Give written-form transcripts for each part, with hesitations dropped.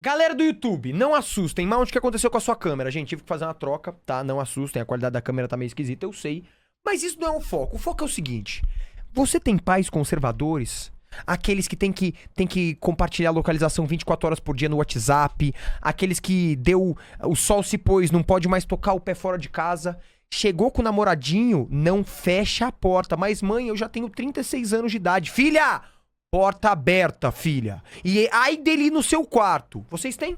Galera do YouTube, não assustem. Mount, o que aconteceu com a sua câmera? Gente, tive que fazer uma troca, tá? Não assustem, a qualidade da câmera tá meio esquisita, eu sei. Mas isso não é o foco. O foco é o seguinte. Você tem pais conservadores? Aqueles que tem que compartilhar a localização 24 horas por dia no WhatsApp. Aqueles que o sol se pôs, não pode mais tocar o pé fora de casa. Chegou com o namoradinho, não fecha a porta. Mas mãe, eu já tenho 36 anos de idade. Filha! Porta aberta, filha. E ai dele no seu quarto. Vocês têm?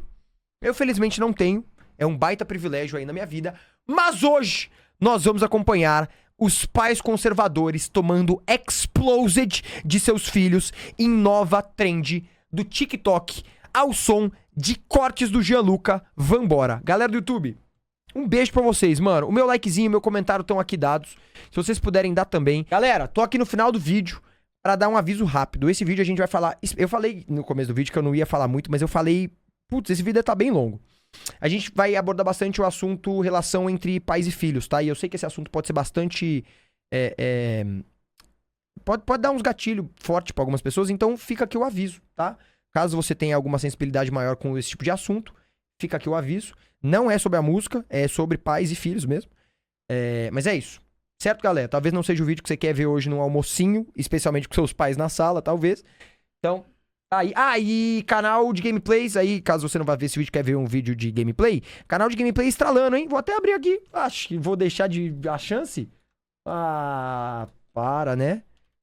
Eu, felizmente, não tenho. É um baita privilégio aí na minha vida. Mas hoje, nós vamos acompanhar os pais conservadores tomando explosed de seus filhos em nova trend do TikTok ao som de cortes do Gianluca. Vambora. Galera do YouTube, um beijo pra vocês, mano. O meu likezinho e meu comentário estão aqui dados. Se vocês puderem dar também. Galera, tô aqui no final do vídeo pra dar um aviso rápido. Esse vídeo a gente vai falar... Eu falei no começo do vídeo que eu não ia falar muito, mas eu falei... Putz, esse vídeo tá bem longo. A gente vai abordar bastante o assunto relação entre pais e filhos, tá? E eu sei que esse assunto pode ser bastante... Pode dar uns gatilhos fortes pra algumas pessoas, então fica aqui o aviso, tá? Caso você tenha alguma sensibilidade maior com esse tipo de assunto, fica aqui o aviso. Não é sobre a música, é sobre pais e filhos mesmo. Mas é isso. Certo, galera? Talvez não seja o vídeo que você quer ver hoje no almocinho, especialmente com seus pais na sala, talvez. Então, aí. Ah, e canal de gameplays, aí, caso você não vá ver esse vídeo, quer ver um vídeo de gameplay, canal de gameplay estralando, hein? Vou até abrir aqui. Acho que vou deixar de a chance. Ah, para, né?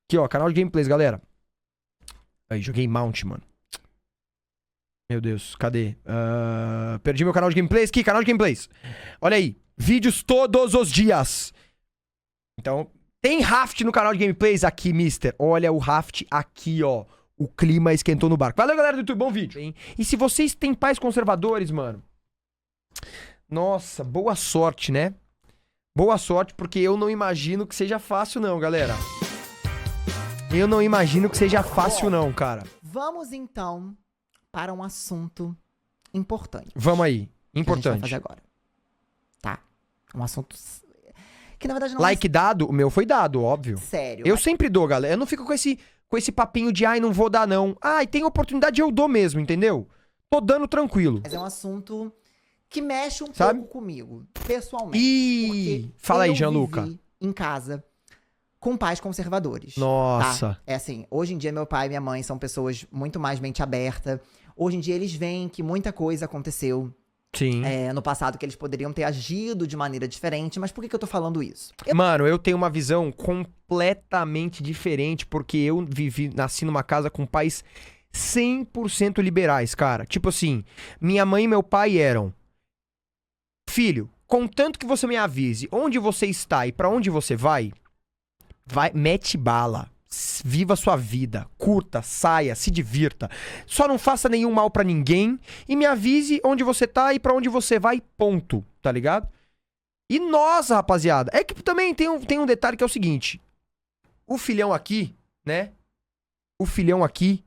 Aqui, ó, canal de gameplays, galera. Aí, joguei Mount, mano. Meu Deus, cadê? Perdi meu canal de gameplays. Aqui, canal de gameplays. Olha aí, vídeos todos os dias. Então, tem Raft no canal de gameplays aqui, mister. Olha o Raft aqui, ó. O clima esquentou no barco. Valeu, galera do YouTube, bom vídeo, hein? E se vocês têm pais conservadores, mano... Nossa, boa sorte, né? Boa sorte, porque eu não imagino que seja fácil não, galera. Eu não imagino que seja fácil não, cara. Vamos, então, para um assunto importante. Vamos aí, Que a gente vai importante. fazer agora. Tá? Um assunto... Que, na verdade, não Like dado? O meu foi dado, óbvio. é sério. Eu sempre dou, galera. Eu não fico com esse papinho de, ai, não vou dar, não. Ai, tem oportunidade, eu dou mesmo, entendeu? Tô dando tranquilo. Mas é um assunto que mexe um Sabe? pouco comigo, pessoalmente. Ih, Porque fala aí, eu Gianluca. vivi em casa com pais conservadores. Nossa. Tá? É assim, hoje em dia meu pai e minha mãe são pessoas muito mais mente aberta. Hoje em dia eles veem que muita coisa aconteceu Sim. no passado, que eles poderiam ter agido de maneira diferente. Mas por que eu tô falando isso? Mano, eu tenho uma visão completamente diferente, porque eu nasci numa casa com pais 100% liberais, cara. Tipo assim, minha mãe e meu pai eram: filho, contanto que você me avise onde você está e pra onde você vai, mete bala. Viva a sua vida, curta, saia, se divirta. Só não faça nenhum mal pra ninguém e me avise onde você tá e pra onde você vai, ponto, tá ligado? E nossa, rapaziada, é que também tem um detalhe que é o seguinte. O filhão aqui, né? O filhão aqui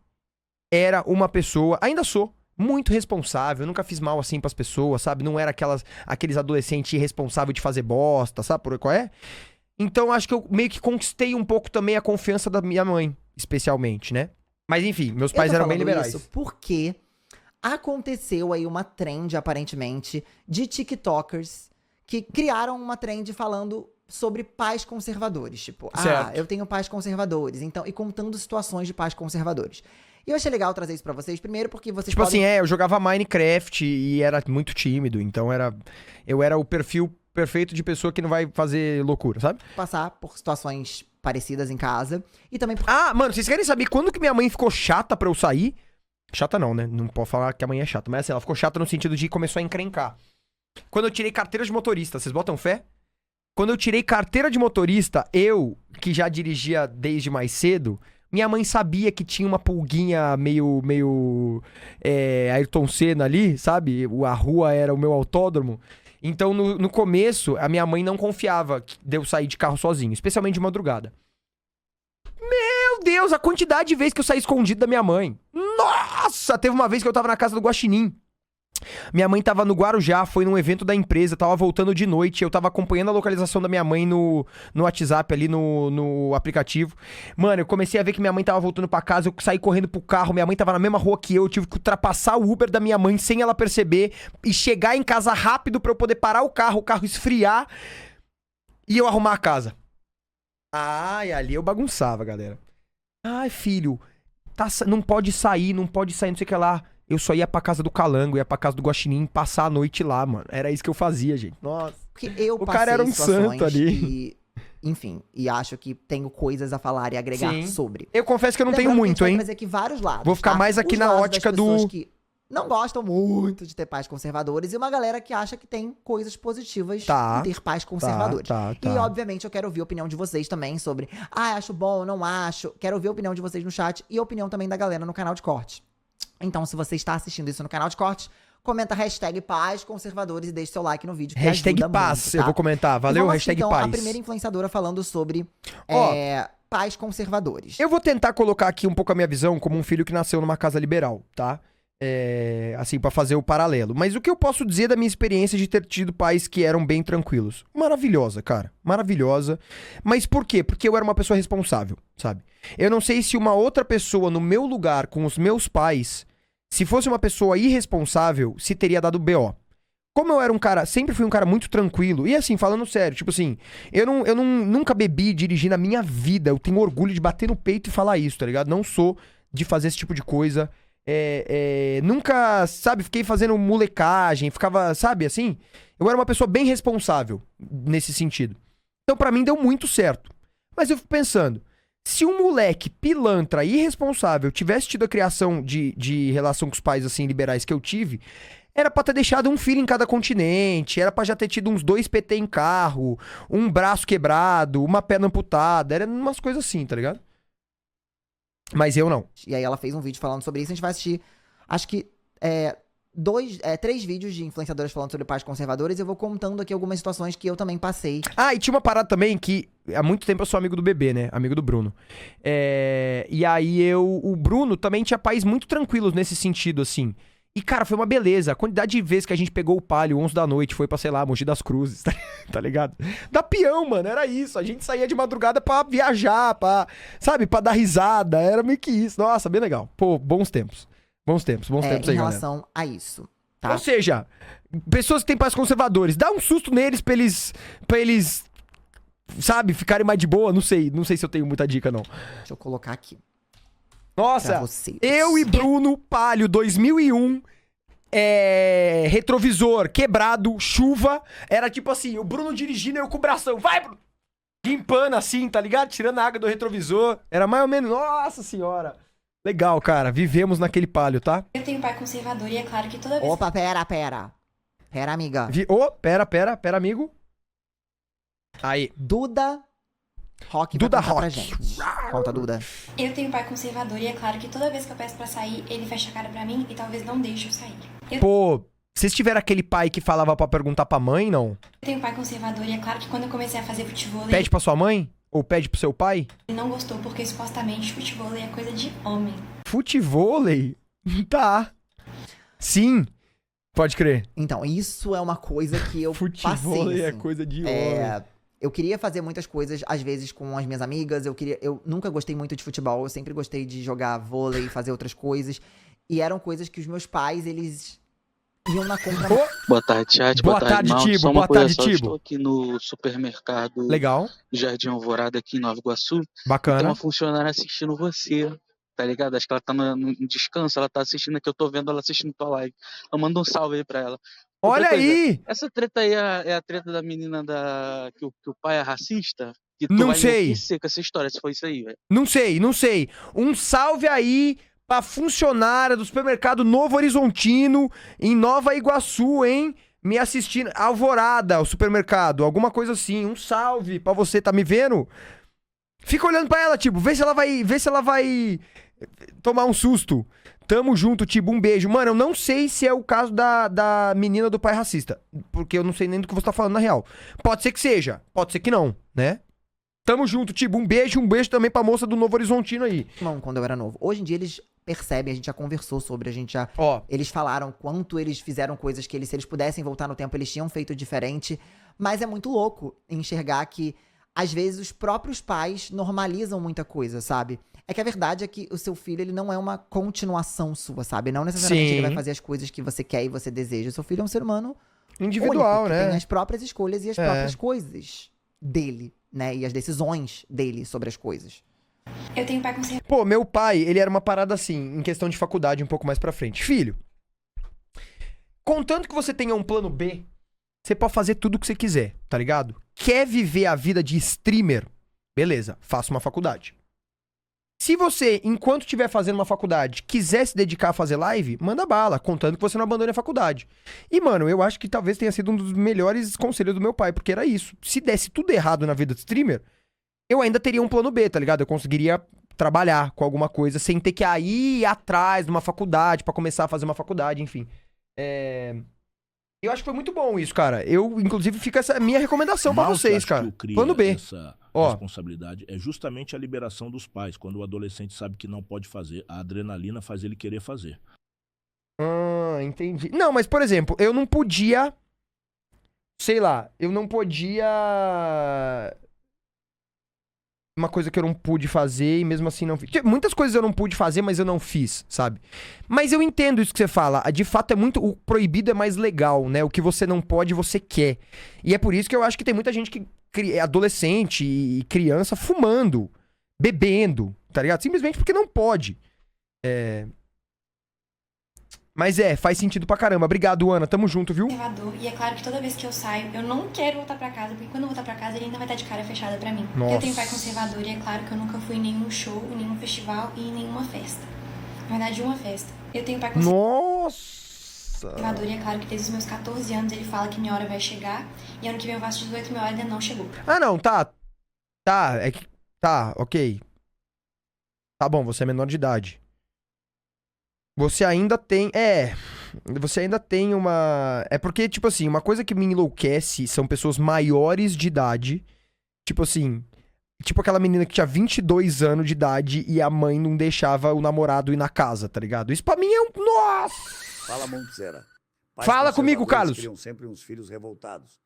era uma pessoa, ainda sou, muito responsável. Eu nunca fiz mal assim pras pessoas, sabe? Não era aqueles adolescentes irresponsáveis de fazer bosta, sabe por qual é? Então acho que eu meio que conquistei um pouco também a confiança da minha mãe, especialmente, né? Mas enfim, meus pais eram bem liberais. Isso porque aconteceu aí uma trend, aparentemente, de TikTokers que criaram uma trend falando sobre pais conservadores. Tipo, Certo. eu tenho pais conservadores. Então, e contando situações de pais conservadores. E eu achei legal trazer isso pra vocês, primeiro porque vocês Tipo podem... assim, eu jogava Minecraft e era muito tímido, então eu era o perfil perfeito de pessoa que não vai fazer loucura, sabe? passar por situações parecidas em casa. E também por... Ah, mano, vocês querem saber quando que minha mãe ficou chata pra eu sair? Chata não, né? Não pode falar que a mãe é chata, mas assim, ela ficou chata no sentido de começou a encrencar. Quando eu tirei carteira de motorista, vocês botam fé? Quando eu tirei carteira de motorista, eu, que já dirigia desde mais cedo, minha mãe sabia que tinha uma pulguinha meio Ayrton Senna ali, sabe? A rua era o meu autódromo. Então, no começo, a minha mãe não confiava de eu sair de carro sozinho, especialmente de madrugada. Meu Deus, a quantidade de vezes que eu saí escondido da minha mãe. Nossa, teve uma vez que eu tava na casa do Guaxinim. Minha mãe tava no Guarujá, foi num evento da empresa, tava voltando de noite, eu tava acompanhando a localização da minha mãe no WhatsApp ali, no aplicativo. Mano, eu comecei a ver que minha mãe tava voltando pra casa, eu saí correndo pro carro, minha mãe tava na mesma rua que eu tive que ultrapassar o Uber da minha mãe sem ela perceber e chegar em casa rápido pra eu poder parar o carro esfriar e eu arrumar a casa. Ai, ali eu bagunçava, galera. Ai, filho, não pode sair, não sei o que lá. Eu só ia pra casa do Calango, ia pra casa do Guaxinim, passar a noite lá, mano. Era isso que eu fazia, gente. Nossa. Porque eu O cara era um santo ali. Enfim, e acho que tenho coisas a falar e agregar Sim. sobre. Eu confesso que eu não tenho Lembrando que muito, a gente hein? vai trazer aqui vários lados, Vou ficar tá? mais aqui Os na lados ótica das pessoas do... que não gostam muito de ter pais conservadores e uma galera que acha que tem coisas positivas Tá, em ter pais conservadores. tá. E, obviamente, eu quero ouvir a opinião de vocês também sobre acho bom, não acho. Quero ouvir a opinião de vocês no chat e a opinião também da galera no canal de corte. Então, se você está assistindo isso no canal de corte, comenta hashtag pais conservadores e deixe seu like no vídeo, que Hashtag ajuda paz, muito, tá? eu vou comentar. Valeu, E vamos hashtag aqui, então, paz. a primeira influenciadora falando sobre Ó, pais conservadores. Eu vou tentar colocar aqui um pouco a minha visão como um filho que nasceu numa casa liberal, tá? Assim, pra fazer o paralelo. Mas o que eu posso dizer da minha experiência de ter tido pais que eram bem tranquilos? Maravilhosa, cara. Maravilhosa. Mas por quê? Porque eu era uma pessoa responsável, sabe? Eu não sei se uma outra pessoa no meu lugar, com os meus pais, se fosse uma pessoa irresponsável, se teria dado BO. Como eu era um cara, sempre fui um cara muito tranquilo, e assim, falando sério, tipo assim, eu nunca bebi e dirigi na minha vida, eu tenho orgulho de bater no peito e falar isso, tá ligado? Não sou de fazer esse tipo de coisa, nunca, sabe, fiquei fazendo molecagem, ficava, sabe, assim, eu era uma pessoa bem responsável nesse sentido. Então pra mim deu muito certo. Mas eu fico pensando, se um moleque pilantra, irresponsável, tivesse tido a criação de relação com os pais, assim, liberais que eu tive, era pra ter deixado um filho em cada continente, era pra já ter tido uns 2 PT em carro, um braço quebrado, uma perna amputada, era umas coisas assim, tá ligado? Mas eu não. E aí ela fez um vídeo falando sobre isso, a gente vai assistir, acho que, 3 vídeos de influenciadoras falando sobre pais conservadores, e eu vou contando aqui algumas situações que eu também passei. Ah, e tinha uma parada também que há muito tempo eu sou amigo do bebê, né? Amigo do Bruno. E aí o Bruno também tinha pais muito tranquilos nesse sentido, assim. E, cara, foi uma beleza. A quantidade de vezes que a gente pegou o palio 11 da noite, foi pra, sei lá, Mogi das Cruzes, tá ligado? Da peão, mano, era isso. A gente saía de madrugada pra viajar, sabe, pra dar risada. Era meio que isso. Nossa, bem legal. Pô, bons tempos. Bons tempos Em aí, galera. relação a isso, tá? Ou seja, pessoas que têm pais conservadores, dá um susto neles pra eles, sabe, ficarem mais de boa. Não sei se eu tenho muita dica, não. Deixa eu colocar aqui Nossa, pra vocês. eu e Bruno, Palio, 2001, retrovisor quebrado, chuva, era tipo assim, o Bruno dirigindo e eu com o bração, vai, Bruno! Limpando assim, tá ligado? Tirando a água do retrovisor, era mais ou menos, nossa senhora. Legal, cara, vivemos naquele Palio, tá? Eu tenho pai conservador e é claro que toda vez Opa, pera. Pera, amiga. Pera, amigo. Aí. Duda Rock Duda vai contar pra Rock. gente. Conta, Duda. eu tenho pai conservador e é claro que toda vez que eu peço pra sair, ele fecha a cara pra mim e talvez não deixe eu sair. Eu Pô, vocês tiveram aquele pai que falava pra perguntar pra mãe, não? tenho pai conservador e é claro que quando eu comecei a fazer futebol, Pede pra sua mãe? Ou pede pro seu pai? ele não gostou porque supostamente futebol é coisa de homem. Futevôlei? Tá. Sim. Pode crer. Então, isso é uma coisa que eu Futevôlei passei, é assim. coisa de homem. Eu queria fazer muitas coisas, às vezes, com as minhas amigas. Eu nunca gostei muito de futebol. Eu sempre gostei de jogar vôlei, fazer outras coisas. E eram coisas que os meus pais, eles iam na compra. Boa tarde, chat. Boa tarde, Mal. Tibo. Só Boa uma coisa tarde, só, Tibo. Estou aqui no supermercado Legal. Jardim Alvorada, aqui em Nova Iguaçu. Tem Bacana. uma funcionária assistindo você, tá ligado? Acho que ela tá no descanso, ela tá assistindo aqui. Eu tô vendo ela assistindo tua live. Eu mando um salve aí pra ela. Outra Olha coisa, aí! essa treta aí é a treta da menina que o pai é racista? Que tu Não vai sei. enlouquecer com essa história, se foi isso aí, velho. Não sei. Um salve aí pra funcionária do supermercado Novo Horizontino, em Nova Iguaçu, hein? Me assistindo. Alvorada, o supermercado, alguma coisa assim. Um salve pra você, tá me vendo? Fica olhando pra ela, tipo, vê se ela vai tomar um susto. Tamo junto, Tibo, um beijo. Mano, eu não sei se é o caso da menina do pai racista, porque eu não sei nem do que você tá falando na real. Pode ser que seja, pode ser que não, né? Tamo junto, Tibo, um beijo também pra moça do Novo Horizontino aí. Não, quando eu era novo. Hoje em dia, eles percebem, a gente já conversou sobre, Ó, eles falaram quanto eles fizeram coisas que se eles pudessem voltar no tempo, eles tinham feito diferente. Mas é muito louco enxergar que, às vezes, os próprios pais normalizam muita coisa, sabe? É que a verdade é que o seu filho, ele não é uma continuação sua, sabe? Não necessariamente ele vai sim, fazer as coisas que você quer e você deseja. O seu filho é um ser humano individual, único, que tem né? as próprias escolhas e as próprias coisas dele, né? E as decisões dele sobre as coisas. Eu tenho pai conservador. Pô, meu pai, ele era uma parada assim, em questão de faculdade um pouco mais pra frente. Filho, contanto que você tenha um plano B, você pode fazer tudo o que você quiser, tá ligado? Quer viver a vida de streamer? Beleza, faça uma faculdade. Se você, enquanto estiver fazendo uma faculdade, quiser se dedicar a fazer live, manda bala, contando que você não abandone a faculdade. E, mano, eu acho que talvez tenha sido um dos melhores conselhos do meu pai, porque era isso. Se desse tudo errado na vida de streamer, eu ainda teria um plano B, tá ligado? Eu conseguiria trabalhar com alguma coisa sem ter que ir atrás de uma faculdade pra começar a fazer uma faculdade, enfim. Eu acho que foi muito bom isso, cara. Eu, inclusive, fica essa minha recomendação pra Mal que vocês, acho cara. que o cria Plano B. Essa Ó. responsabilidade é justamente a liberação dos pais. Quando o adolescente sabe que não pode fazer, a adrenalina faz ele querer fazer. Entendi. Não, mas, por exemplo, eu não podia... Sei lá, eu não podia... Uma coisa que eu não pude fazer e mesmo assim não fiz. Muitas coisas eu não pude fazer, mas eu não fiz, sabe? Mas eu entendo isso que você fala. De fato, é muito... O proibido é mais legal, né? O que você não pode, você quer. E é por isso que eu acho que tem muita gente que... Adolescente e criança fumando, bebendo, tá ligado? Simplesmente porque não pode. Mas faz sentido pra caramba. Obrigado, Ana. Tamo junto, viu? Conservador, e é claro que toda vez que eu saio, eu não quero voltar pra casa, porque quando eu voltar pra casa, ele ainda vai estar de cara fechada pra mim. Nossa. Eu tenho pai conservador, e é claro que eu nunca fui em nenhum show, em nenhum festival e em nenhuma festa. Na verdade, uma festa. Eu tenho pai Nossa! conservador, e é claro que desde os meus 14 anos ele fala que minha hora vai chegar, e ano que vem eu faço 18, minha hora ainda não chegou. Ah, não, tá. É que... Tá, ok. Tá bom, você é menor de idade. Você ainda tem... Você ainda tem uma... É porque, tipo assim, uma coisa que me enlouquece são pessoas maiores de idade. Tipo assim... Tipo aquela menina que tinha 22 anos de idade e a mãe não deixava o namorado ir na casa, tá ligado? Isso pra mim é um... Nossa! Fala, Montzera. Pais Fala comigo, conservadores Carlos. Criam sempre uns filhos revoltados,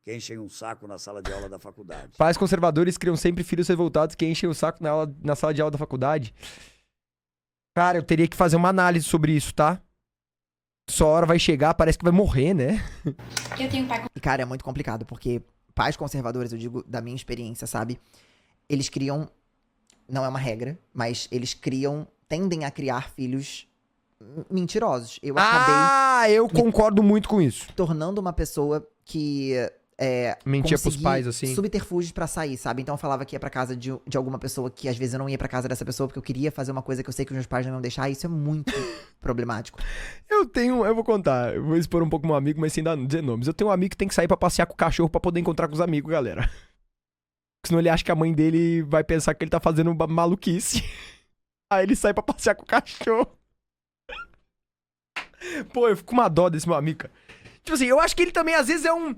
que enchem um saco na sala de aula da faculdade. Pais conservadores criam sempre filhos revoltados que enchem o saco na sala de aula da faculdade. Cara, eu teria que fazer uma análise sobre isso, tá? Sua hora vai chegar, parece que vai morrer, né? Eu tenho pai E, cara, é muito complicado, porque pais conservadores, eu digo da minha experiência, sabe? Eles criam, não é uma regra, mas eles tendem a criar filhos mentirosos. Eu acabei Eu concordo muito com isso. tornando uma pessoa que Mentia pros consegui pais, assim. subterfúgios pra sair, sabe? Então eu falava que ia pra casa de alguma pessoa que às vezes eu não ia pra casa dessa pessoa porque eu queria fazer uma coisa que eu sei que os meus pais não iam deixar. Isso é muito problemático. Eu vou contar, eu vou expor um pouco meu amigo, mas sem dizer nomes. Eu tenho um amigo que tem que sair pra passear com o cachorro pra poder encontrar com os amigos, galera. Senão ele acha que a mãe dele vai pensar que ele tá fazendo maluquice. Aí ele sai pra passear com o cachorro. Pô, eu fico com uma dó desse meu amigo, cara. Tipo assim, eu acho que ele também às vezes é um...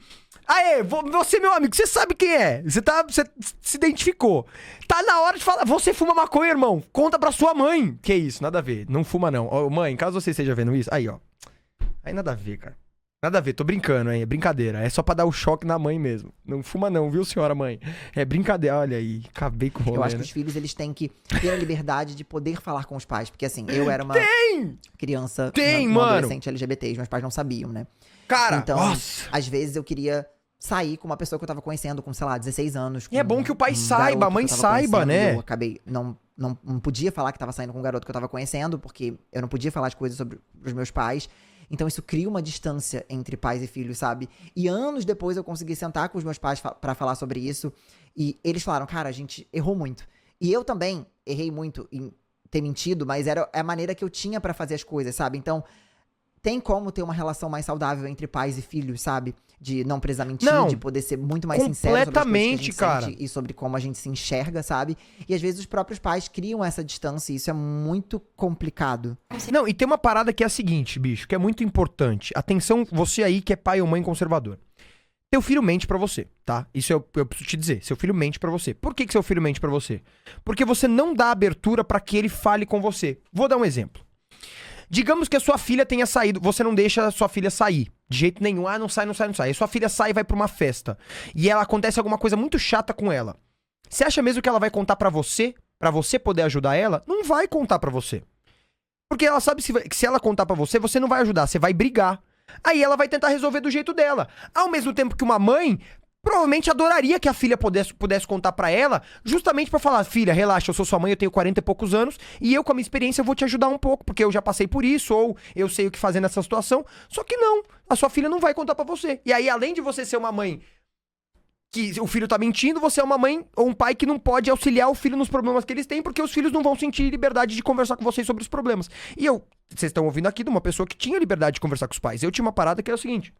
você, meu amigo, você sabe quem é. Você se identificou. Tá na hora de falar, você fuma maconha, irmão. Conta pra sua mãe. Que isso, nada a ver. Não fuma, não. Ó, mãe, caso você esteja vendo isso... Aí, ó. Aí nada a ver, cara. Nada a ver, tô brincando, hein? É brincadeira. É só pra dar o choque na mãe mesmo. Não fuma não, viu, senhora mãe? É brincadeira. Olha aí, acabei com o rolê, Eu acho né? que os filhos, eles têm que ter a liberdade de poder falar com os pais. Porque assim, eu era uma criança, um mano. adolescente LGBT, os meus pais não sabiam, né? Cara, Então, nossa. às vezes eu queria sair com uma pessoa que eu tava conhecendo com, sei lá, 16 anos. E é com bom que o pai um saiba, a garoto mãe que eu tava saiba, conhecendo, né? e eu acabei, não podia falar que tava saindo com um garoto que eu tava conhecendo, porque eu não podia falar as coisas sobre os meus pais. Então isso cria uma distância entre pais e filhos, sabe? E anos depois eu consegui sentar com os meus pais pra falar sobre isso. E eles falaram, cara, a gente errou muito. E eu também errei muito em ter mentido, mas era a maneira que eu tinha pra fazer as coisas, sabe? Então, tem como ter uma relação mais saudável entre pais e filhos, sabe? De não precisar mentir, Não, de poder ser muito mais sincero sobre as coisas que a completamente, gente cara. sente e sobre como a gente se enxerga, sabe? E às vezes os próprios pais criam essa distância e isso é muito complicado. Não, e tem uma parada que é a seguinte, bicho, que é muito importante. Atenção, você aí que é pai ou mãe conservador. Teu filho mente pra você, tá? Isso eu preciso te dizer. Seu filho mente pra você. Por que seu filho mente pra você? Porque você não dá abertura pra que ele fale com você. Vou dar um exemplo. Digamos que a sua filha tenha saído, você não deixa a sua filha sair. De jeito nenhum. Ah, não sai. Aí sua filha sai e vai pra uma festa. E ela acontece alguma coisa muito chata com ela. Você acha mesmo que ela vai contar pra você poder ajudar ela? Não vai contar pra você. Porque ela sabe que se ela contar pra você, você não vai ajudar, você vai brigar. Aí ela vai tentar resolver do jeito dela. Ao mesmo tempo que uma mãe provavelmente adoraria que a filha pudesse contar pra ela, justamente pra falar: filha, relaxa, eu sou sua mãe, eu tenho 40 e poucos anos, e eu com a minha experiência vou te ajudar um pouco, porque eu já passei por isso, ou eu sei o que fazer nessa situação. Só que não, a sua filha não vai contar pra você. E aí, além de você ser uma mãe que o filho tá mentindo, você é uma mãe ou um pai que não pode auxiliar o filho nos problemas que eles têm, porque os filhos não vão sentir liberdade de conversar com vocês sobre os problemas. E vocês estão ouvindo aqui de uma pessoa que tinha liberdade de conversar com os pais. Eu tinha uma parada que era o seguinte: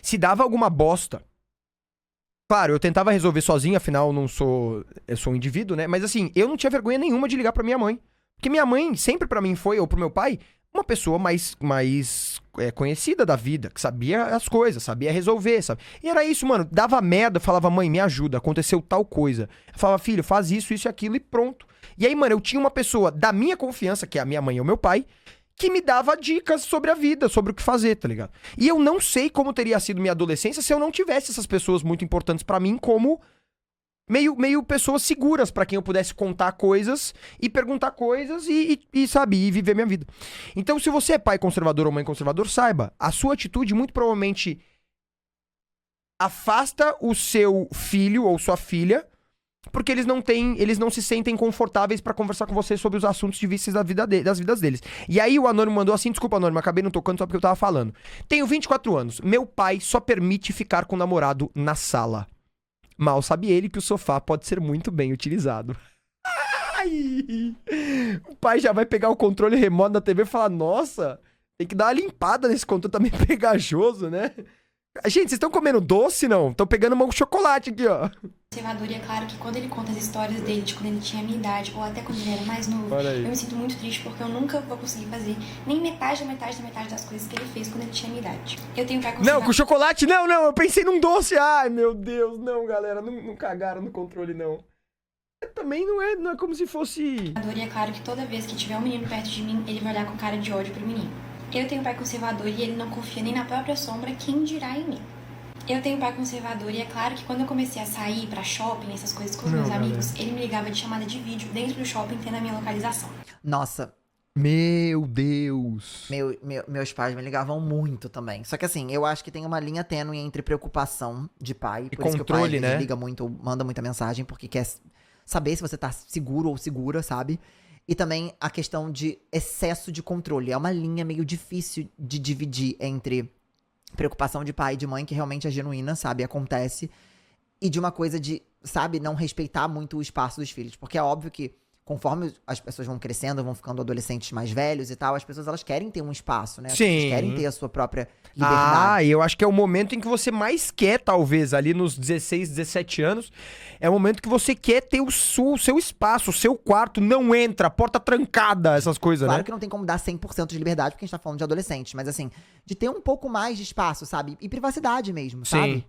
se dava alguma bosta, claro, eu tentava resolver sozinho, afinal eu sou um indivíduo, né? Mas assim, eu não tinha vergonha nenhuma de ligar pra minha mãe. Porque minha mãe sempre pra mim foi, ou pro meu pai, uma pessoa mais conhecida da vida, que sabia as coisas, sabia resolver, sabe? E era isso, mano. Dava merda, eu falava: mãe, me ajuda, aconteceu tal coisa. Eu falava: filho, faz isso e aquilo e pronto. E aí, mano, eu tinha uma pessoa da minha confiança, que é a minha mãe ou meu pai, que me dava dicas sobre a vida, sobre o que fazer, tá ligado? E eu não sei como teria sido minha adolescência se eu não tivesse essas pessoas muito importantes pra mim como meio pessoas seguras pra quem eu pudesse contar coisas e perguntar coisas sabe, e viver minha vida. Então, se você é pai conservador ou mãe conservador, saiba, a sua atitude muito provavelmente afasta o seu filho ou sua filha, porque eles não se sentem confortáveis pra conversar com você sobre os assuntos difíceis das vidas deles. E aí o Anônimo mandou assim: desculpa, Anônimo, acabei não tocando só porque eu tava falando. Tenho 24 anos, meu pai só permite ficar com o namorado na sala. Mal sabe ele que o sofá pode ser muito bem utilizado. Ai! O pai já vai pegar o controle remoto da TV e falar: nossa, tem que dar uma limpada nesse controle, tá meio pegajoso, né? Gente, vocês estão comendo doce, não? Estão pegando um chocolate aqui, ó. Conservador, e é claro que quando ele conta as histórias dele de quando ele tinha a minha idade, ou até quando ele era mais novo, eu me sinto muito triste porque eu nunca vou conseguir fazer nem metade das coisas que ele fez quando ele tinha a minha idade. Eu tenho pai conservador. Não, com chocolate, não, eu pensei num doce. Ai, meu Deus, não, galera, não cagaram no controle, não. Também não é como se fosse... E é claro que toda vez que tiver um menino perto de mim, ele vai olhar com cara de ódio pro menino. Eu tenho pai conservador e ele não confia nem na própria sombra, quem dirá em mim. Eu tenho pai conservador e é claro que quando eu comecei a sair pra shopping, essas coisas com os meus amigos, ele me ligava de chamada de vídeo dentro do shopping tendo a minha localização. Nossa, Meu Deus. meus pais me ligavam muito também. Só que assim, eu acho que tem uma linha tênue entre preocupação de pai, E por isso que o pai controle, às vezes né? liga muito, manda muita mensagem, porque quer saber se você tá seguro ou segura, sabe? E também a questão de excesso de controle. É uma linha meio difícil de dividir entre preocupação de pai e de mãe, que realmente é genuína, sabe? Acontece. E de uma coisa de, sabe, não respeitar muito o espaço dos filhos. Porque é óbvio que conforme as pessoas vão crescendo, vão ficando adolescentes mais velhos e tal, as pessoas, elas querem ter um espaço, né? As pessoas Sim. querem ter a sua própria liberdade. E eu acho que é o momento em que você mais quer, talvez, ali nos 16, 17 anos, é o momento que você quer ter o seu espaço, o seu quarto, não entra, porta trancada, essas coisas, Claro né? que não tem como dar 100% de liberdade, porque a gente tá falando de adolescentes, mas assim, de ter um pouco mais de espaço, sabe? E privacidade mesmo, sabe?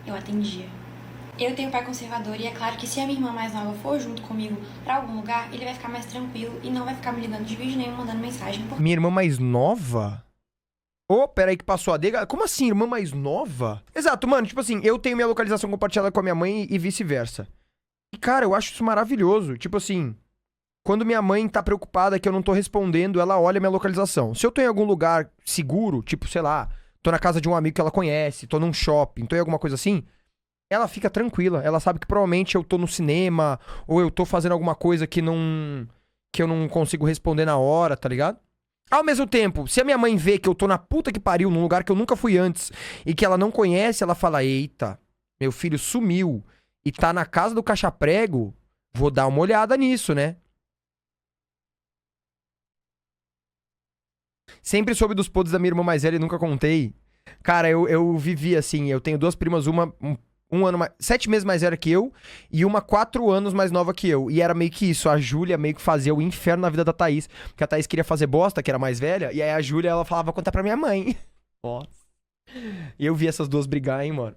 Eu atendia. Eu tenho pai conservador e é claro que se a minha irmã mais nova for junto comigo pra algum lugar, ele vai ficar mais tranquilo e não vai ficar me ligando de vídeo nenhum, mandando mensagem. Minha irmã mais nova? Ô, peraí que passou a adega. Como assim, irmã mais nova? Exato, mano, tipo assim, eu tenho minha localização compartilhada com a minha mãe e vice-versa. E, cara, eu acho isso maravilhoso. Tipo assim, quando minha mãe tá preocupada que eu não tô respondendo, ela olha minha localização. Se eu tô em algum lugar seguro, tipo, sei lá, tô na casa de um amigo que ela conhece, tô num shopping, tô em alguma coisa assim, ela fica tranquila. Ela sabe que provavelmente eu tô no cinema, ou eu tô fazendo alguma coisa que eu não consigo responder na hora, tá ligado? Ao mesmo tempo, se a minha mãe vê que eu tô na puta que pariu, num lugar que eu nunca fui antes, e que ela não conhece, ela fala: eita, meu filho sumiu e tá na casa do caixa-prego, vou dar uma olhada nisso, né? Sempre soube dos podres da minha irmã mais velha e nunca contei. Cara, eu vivi assim, eu tenho duas primas, uma um ano mais, 7 meses mais velha que eu, e uma 4 anos mais nova que eu. E era meio que isso, a Júlia meio que fazia o inferno na vida da Thaís. Porque a Thaís queria fazer bosta, que era mais velha, e aí a Júlia, ela falava: contar pra minha mãe. Nossa. E eu vi essas duas brigar, hein, mano.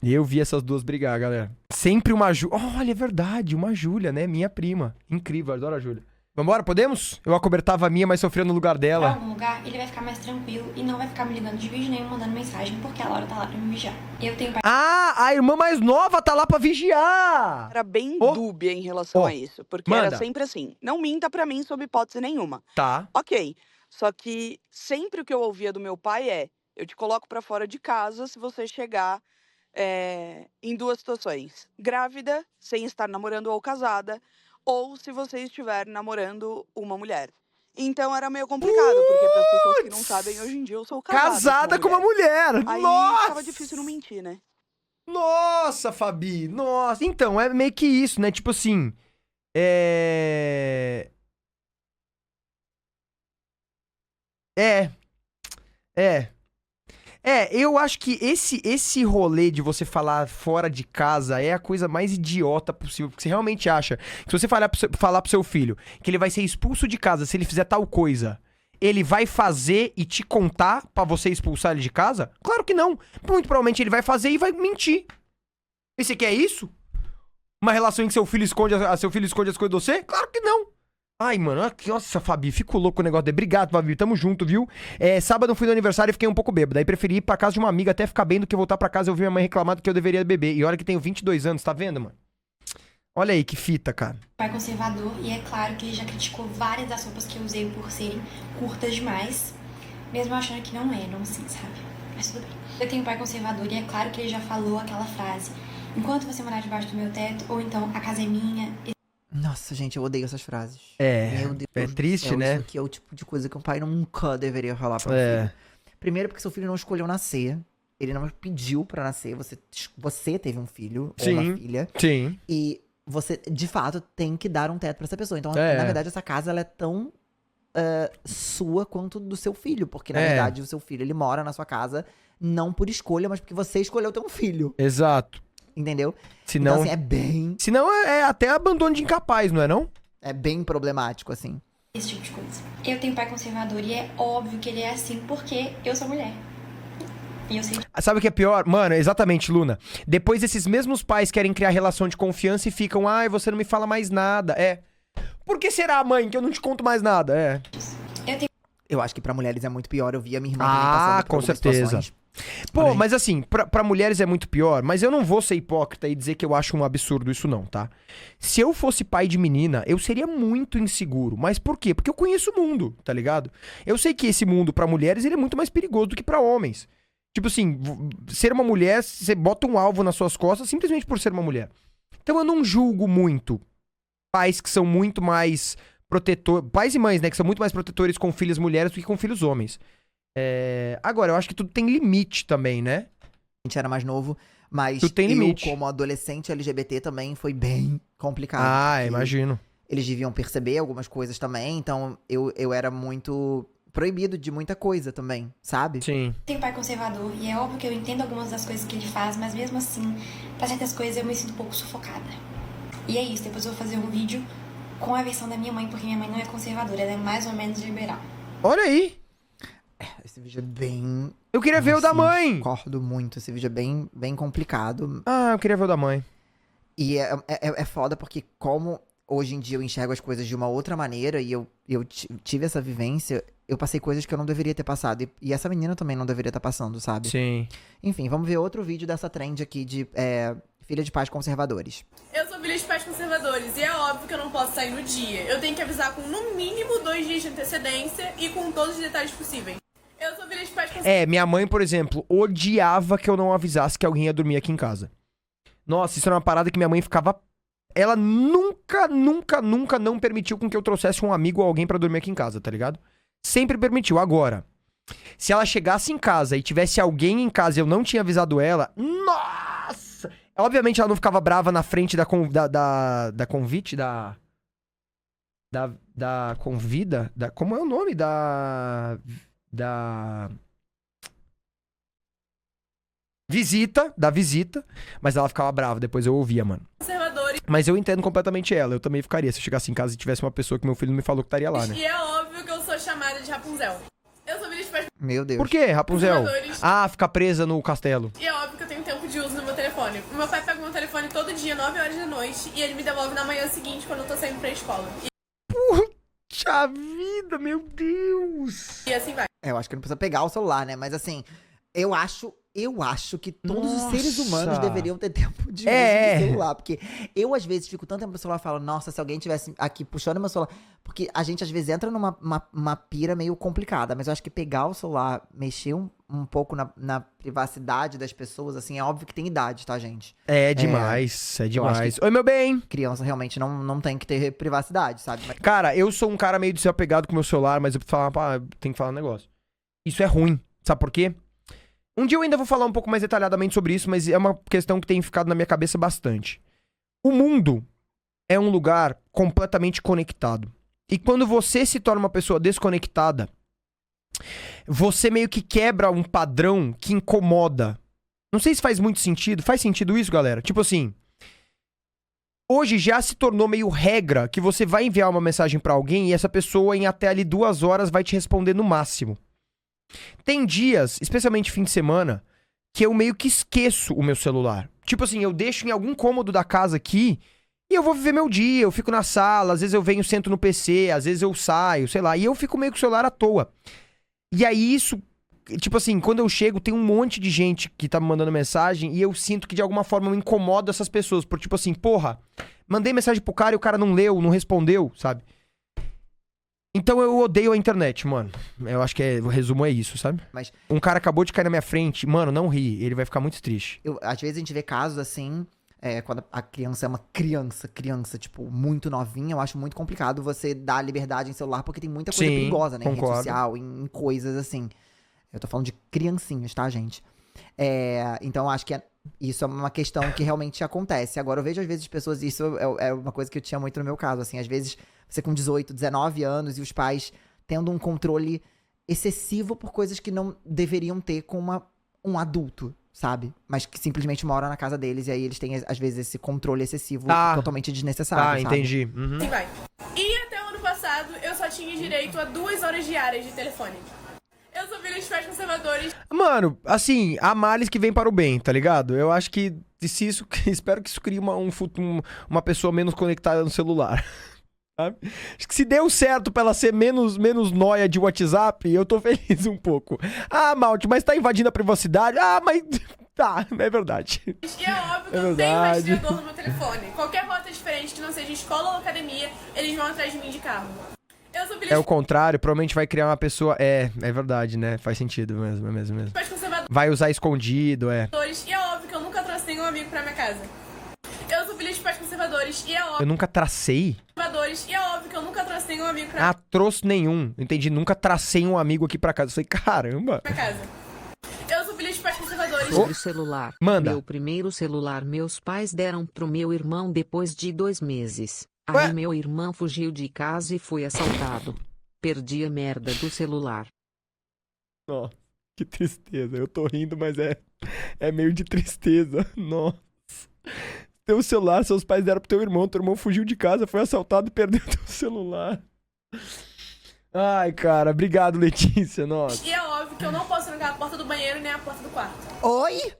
Eu vi essas duas brigar, galera. Sempre uma Júlia. Olha, é verdade, uma Júlia, né? Minha prima. Incrível, adoro a Júlia. Vambora, podemos? Eu acobertava a minha, mas sofria no lugar Pra dela. algum lugar, ele vai ficar mais tranquilo e não vai ficar me ligando de vídeo nem me mandando mensagem, porque a Laura tá lá pra me vigiar. Eu tenho pai Ah, a irmã mais nova tá lá pra vigiar. Era bem Ó. dúbia em relação Ó. a isso, porque Manda. era sempre assim, não minta pra mim sob hipótese nenhuma. Tá. Ok, só que sempre o que eu ouvia do meu pai é, eu te coloco pra fora de casa se você chegar em duas situações, grávida, sem estar namorando ou casada, ou se você estiver namorando uma mulher. Então era meio complicado, porque para as pessoas que não sabem, hoje em dia eu sou Casada com uma mulher. Aí Nossa! tava difícil não mentir, né? Nossa, Fabi. Nossa. Então, é meio que isso, né? Tipo assim. É, eu acho que esse rolê de você falar fora de casa é a coisa mais idiota possível. Porque você realmente acha que se você falar pro seu filho que ele vai ser expulso de casa se ele fizer tal coisa, ele vai fazer e te contar pra você expulsar ele de casa? Claro que não. Muito provavelmente ele vai fazer e vai mentir. E você quer isso? Uma relação em que seu filho esconde as coisas de você? Claro que não. Ai, mano, nossa, Fabi, fico louco com o negócio dele. Obrigado, Fabi, tamo junto, viu? Sábado eu fui no aniversário e fiquei um pouco bêbado. Aí preferi ir pra casa de uma amiga até ficar bem do que voltar pra casa e ouvir minha mãe reclamar do que eu deveria beber. E olha que tenho 22 anos, tá vendo, mano? Olha aí, que fita, cara. pai conservador e é claro que ele já criticou várias das roupas que eu usei por serem curtas demais, mesmo achando que não eram, assim, sabe? Mas tudo bem. Eu tenho um pai conservador e é claro que ele já falou aquela frase: enquanto você morar debaixo do meu teto, ou então a casa é minha. Nossa, gente, eu odeio essas frases. É, Meu Deus é do triste, céu, né? Isso aqui é o tipo de coisa que um pai nunca deveria falar pra um É. filho. Primeiro porque seu filho não escolheu nascer. Ele não pediu pra nascer. Você teve um filho ou Sim. uma filha. Sim. E você, de fato, tem que dar um teto pra essa pessoa. Então, É. na verdade, essa casa, ela é tão sua quanto do seu filho. Porque, na É. verdade, o seu filho, ele mora na sua casa não por escolha, mas porque você escolheu ter um filho. Exato. Entendeu? Senão, Então, assim, senão é até abandono de incapaz, não é não? é bem problemático, assim. Esse tipo de coisa. Eu tenho um pai conservador e é óbvio que ele é assim porque eu sou mulher. E eu sei Sabe o que é pior? Mano, exatamente, Luna. Depois esses mesmos pais querem criar relação de confiança e ficam, ai, você não me fala mais nada. Por que será, mãe, que eu não te conto mais nada? Eu acho que pra mulheres é muito pior. Eu vi a minha irmã também passando por Com algumas certeza. situações. Pô, Olha aí. mas assim, pra mulheres é muito pior, mas eu não vou ser hipócrita e dizer que eu acho um absurdo isso não, tá? Se eu fosse pai de menina, eu seria muito inseguro. Mas por quê? Porque eu conheço o mundo, tá ligado? Eu sei que esse mundo pra mulheres ele é muito mais perigoso do que pra homens. Tipo assim, ser uma mulher, você bota um alvo nas suas costas simplesmente por ser uma mulher. Então eu não julgo muito pais que são muito mais protetores, pais e mães, né, que são muito mais protetores com filhas mulheres do que com filhos homens. Agora, eu acho que tudo tem limite também, né? A gente era mais novo, mas Tu tem limite. como adolescente LGBT também foi bem complicado. Ah, porque imagino. Eles deviam perceber algumas coisas também, então eu era muito proibido de muita coisa também, sabe? Sim. tenho um pai conservador e é óbvio que eu entendo algumas das coisas que ele faz, mas mesmo assim, pra certas coisas eu me sinto um pouco sufocada. E é isso, depois eu vou fazer um vídeo com a versão da minha mãe, porque minha mãe não é conservadora, ela é mais ou menos liberal. Olha aí. Esse vídeo é bem... Eu queria ver o da assim, mãe. Discordo muito, esse vídeo é bem, bem complicado. Ah, eu queria ver o da mãe. E é foda porque como hoje em dia eu enxergo as coisas de uma outra maneira e eu tive essa vivência, eu passei coisas que eu não deveria ter passado. E essa menina também não deveria estar passando, sabe? Sim. Enfim, vamos ver outro vídeo dessa trend aqui de filha de pais conservadores. Eu sou filha de pais conservadores e é óbvio que eu não posso sair no dia. Eu tenho que avisar com no mínimo 2 dias de antecedência e com todos os detalhes possíveis. Eu sou filha de pais conservadores. Minha mãe, por exemplo, odiava que eu não avisasse que alguém ia dormir aqui em casa. Nossa, isso era uma parada que minha mãe ficava... Ela nunca não permitiu com que eu trouxesse um amigo ou alguém pra dormir aqui em casa, tá ligado? Sempre permitiu. Agora, se ela chegasse em casa e tivesse alguém em casa e eu não tinha avisado ela... Nossa! Obviamente ela não ficava brava na frente da convite, da convida... Como é o nome? Da visita, mas ela ficava brava, depois eu ouvia, mano. Conservadores. Mas eu entendo completamente ela, eu também ficaria se eu chegasse em casa e tivesse uma pessoa que meu filho não me falou que estaria lá, né? E é óbvio que eu sou chamada de Rapunzel. Eu Eu sou filha de pais Meu Deus. Por quê, Rapunzel? conservadores. Ah, ficar presa no castelo. E é óbvio que eu tenho tempo de uso no meu telefone. O meu pai pega o meu telefone todo dia, 9 horas da noite, e ele me devolve na manhã seguinte, quando eu tô saindo pra escola. Puxa vida, meu Deus. E assim vai. Eu acho que não precisa pegar o celular, né? Mas assim, eu acho que todos os seres humanos Nossa. deveriam ter tempo de uso É. de celular. Porque eu, às vezes, fico tanto tempo no celular e falo, nossa, se alguém tivesse aqui puxando meu celular. Porque a gente, às vezes, entra numa uma pira meio complicada. Mas eu acho que pegar o celular, mexer um pouco na privacidade das pessoas, assim, é óbvio que tem idade, tá, gente? É demais, é eu demais. acho Oi, meu bem. Criança realmente não tem que ter privacidade, sabe? Mas Cara, eu sou um cara meio desapegado com o meu celular, mas eu tenho que falar um negócio. Isso é ruim, sabe por quê? Um dia eu ainda vou falar um pouco mais detalhadamente sobre isso, mas é uma questão que tem ficado na minha cabeça bastante. O mundo é um lugar completamente conectado. E quando você se torna uma pessoa desconectada, você meio que quebra um padrão que incomoda. Não sei se faz muito sentido. Faz sentido isso, galera? Tipo assim, hoje já se tornou meio regra que você vai enviar uma mensagem pra alguém e essa pessoa em até ali 2 horas vai te responder no máximo. Tem dias, especialmente fim de semana, que eu meio que esqueço o meu celular. Tipo assim, eu deixo em algum cômodo da casa aqui e eu vou viver meu dia, eu fico na sala, às vezes eu venho, sento no PC, às vezes eu saio, sei lá, e eu fico meio com o celular à toa. E aí isso, tipo assim, quando eu chego, tem um monte de gente que tá me mandando mensagem e eu sinto que de alguma forma eu incomodo essas pessoas. Por tipo assim, porra, mandei mensagem pro cara e o cara não leu, não respondeu, sabe? Então eu odeio a internet, mano. Eu acho que o resumo é isso, sabe? Mas- Um cara acabou de cair na minha frente, mano, não ri, ele vai ficar muito triste. às vezes a gente vê casos assim, quando a criança é uma criança, tipo, muito novinha, eu acho muito complicado você dar liberdade em celular, porque tem muita coisa Sim, perigosa, né? Em rede concordo. social, em coisas assim. Eu tô falando de criancinhas, tá, gente? Então eu acho que isso é uma questão que realmente acontece. Agora, eu vejo às vezes pessoas, isso é uma coisa que eu tinha muito no meu caso, assim, às vezes você com 18, 19 anos e os pais tendo um controle excessivo por coisas que não deveriam ter com um adulto, sabe? Mas que simplesmente moram na casa deles e aí eles têm, às vezes, esse controle excessivo totalmente desnecessário, Tá, sabe? entendi. Uhum. Assim vai. E até o ano passado, eu só tinha direito a 2 horas diárias de telefone. Eu sou filha de pais conservadores. Mano, assim, há males que vem para o bem, tá ligado? Eu acho que se isso, espero que isso crie uma pessoa menos conectada no celular. Sabe? Acho que se deu certo pra ela ser menos nóia de WhatsApp, eu tô feliz um pouco. Ah, Malte, mas tá invadindo a privacidade? Ah, mas tá, é verdade. E é óbvio que É eu tenho verdade. rastreador no meu telefone. Qualquer rota diferente que não seja escola ou academia, eles vão atrás de mim de carro. Eu sou filha É o de contrário, provavelmente vai criar uma pessoa... É verdade, né? Faz sentido mesmo. pais conservadores. Vai usar escondido, é. E é óbvio que eu nunca trouxe nenhum amigo pra minha casa. Eu sou filha de pais conservadores. E é óbvio Eu nunca tracei? que eu nunca trouxe nenhum amigo pra Ah, trouxe nenhum. Entendi, nunca tracei um amigo aqui pra casa. Eu falei, caramba. minha casa. Eu sou filha de pais conservadores. Sobre o celular. Manda. Meu primeiro celular meus pais deram pro meu irmão depois de 2 meses. Ué? Aí meu irmão fugiu de casa e foi assaltado. Perdi a merda do celular. Nossa, que tristeza. Eu tô rindo, mas é meio de tristeza. Nossa. Teu celular, seus pais deram pro teu irmão fugiu de casa, foi assaltado e perdeu teu celular. Ai, cara, obrigado, Letícia, nossa. E é óbvio que eu não posso trancar a porta do banheiro nem a porta do quarto. Oi?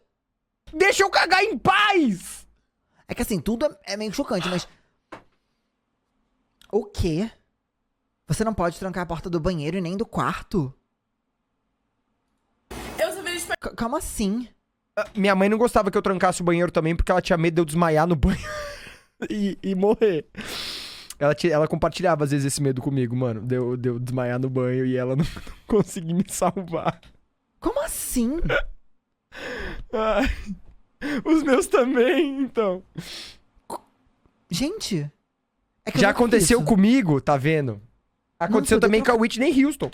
Deixa eu cagar em paz! É que assim, tudo é meio chocante, mas... O quê? Você não pode trancar a porta do banheiro e nem do quarto? Eu sou filha de pais Calma assim. Minha mãe não gostava que eu trancasse o banheiro também, porque ela tinha medo de eu desmaiar no banho e morrer. Ela compartilhava às vezes esse medo comigo, mano, de eu desmaiar no banho e ela não conseguir me salvar. Como assim? Ai, os meus também, então. Gente. É que eu Já nunca vi aconteceu isso. comigo, tá vendo? Aconteceu Nossa, eu também tô- com a Whitney Houston.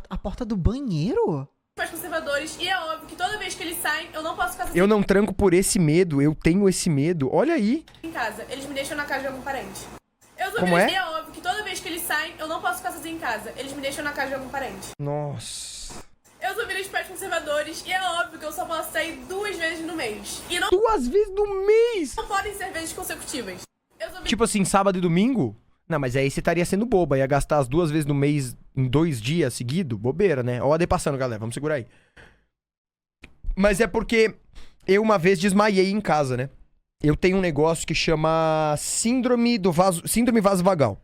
A porta do banheiro? conservadores. E é óbvio que toda vez que eles saem, eu não posso ficar Eu não tranco por esse medo, eu tenho esse medo. Olha aí. em casa. Eles me deixam na casa de algum parente. Eu sou Como filha é? E é óbvio que toda vez que eles saem, eu não posso ficar sozinha em casa. Eles me deixam na casa de algum parente. Nossa. Eu sou filha de pais conservadores e é óbvio que eu só posso sair 2 vezes no mês. E não 2 vezes no mês. podem ser vezes consecutivas. Eu sou filha Tipo assim, sábado e domingo? Não, mas aí você estaria sendo boba. Ia gastar as 2 vezes no mês em 2 dias seguidos, bobeira, né? Ó o AD passando, galera, vamos segurar aí. Mas é porque eu uma vez desmaiei em casa, né? Eu tenho um negócio que chama síndrome vasovagal.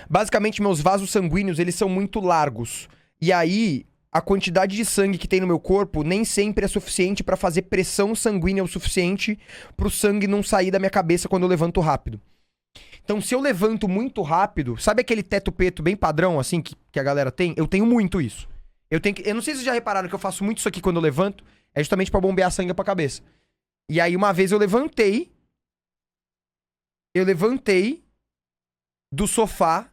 Basicamente, meus vasos sanguíneos, eles são muito largos. E aí, a quantidade de sangue que tem no meu corpo nem sempre é suficiente pra fazer pressão sanguínea o suficiente pro sangue não sair da minha cabeça quando eu levanto rápido. Então, se eu levanto muito rápido, sabe aquele teto preto bem padrão, assim, que a galera tem? Eu tenho muito isso. Eu não sei se vocês já repararam que eu faço muito isso aqui quando eu levanto, é justamente pra bombear sangue pra cabeça. E aí, uma vez eu levantei do sofá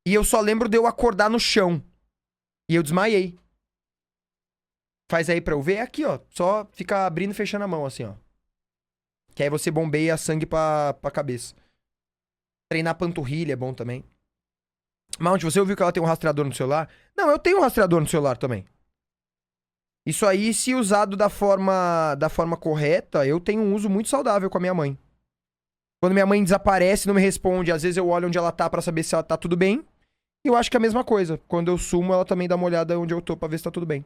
e eu só lembro de eu acordar no chão. E eu desmaiei. Faz aí pra eu ver. É aqui, ó. Só fica abrindo e fechando a mão, assim, ó. Que aí você bombeia sangue pra cabeça. Treinar panturrilha é bom também. Mount, você ouviu que ela tem um rastreador no celular? Não, eu tenho um rastreador no celular também. Isso aí, se usado da forma correta, eu tenho um uso muito saudável com a minha mãe. Quando minha mãe desaparece, não me responde, às vezes eu olho onde ela tá pra saber se ela tá tudo bem. E eu acho que é a mesma coisa. Quando eu sumo, ela também dá uma olhada onde eu tô pra ver se tá tudo bem.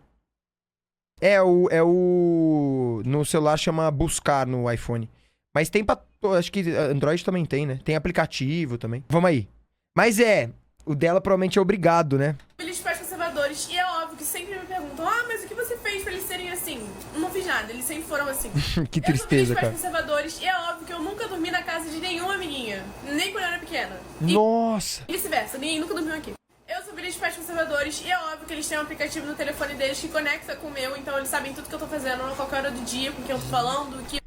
No celular chama buscar no iPhone. Mas tem pra... Acho que Android também tem, né? Tem aplicativo também. Vamos aí. Mas o dela provavelmente é obrigado, né? Eles pais conservadores, e é óbvio que sempre me perguntam, mas o que você fez pra eles serem assim? Não fiz nada, eles sempre foram assim. Que tristeza, eu sou filha de cara. pais conservadores, e é óbvio que eu nunca dormi na casa de nenhuma amiguinha, nem quando eu era pequena. Nossa! E vice-versa, ninguém nunca dormiu aqui. Eu sou filha de pais conservadores, e é óbvio que eles têm um aplicativo no telefone deles que conecta com o meu, então eles sabem tudo que eu tô fazendo, a qualquer hora do dia, com quem eu tô falando, o que...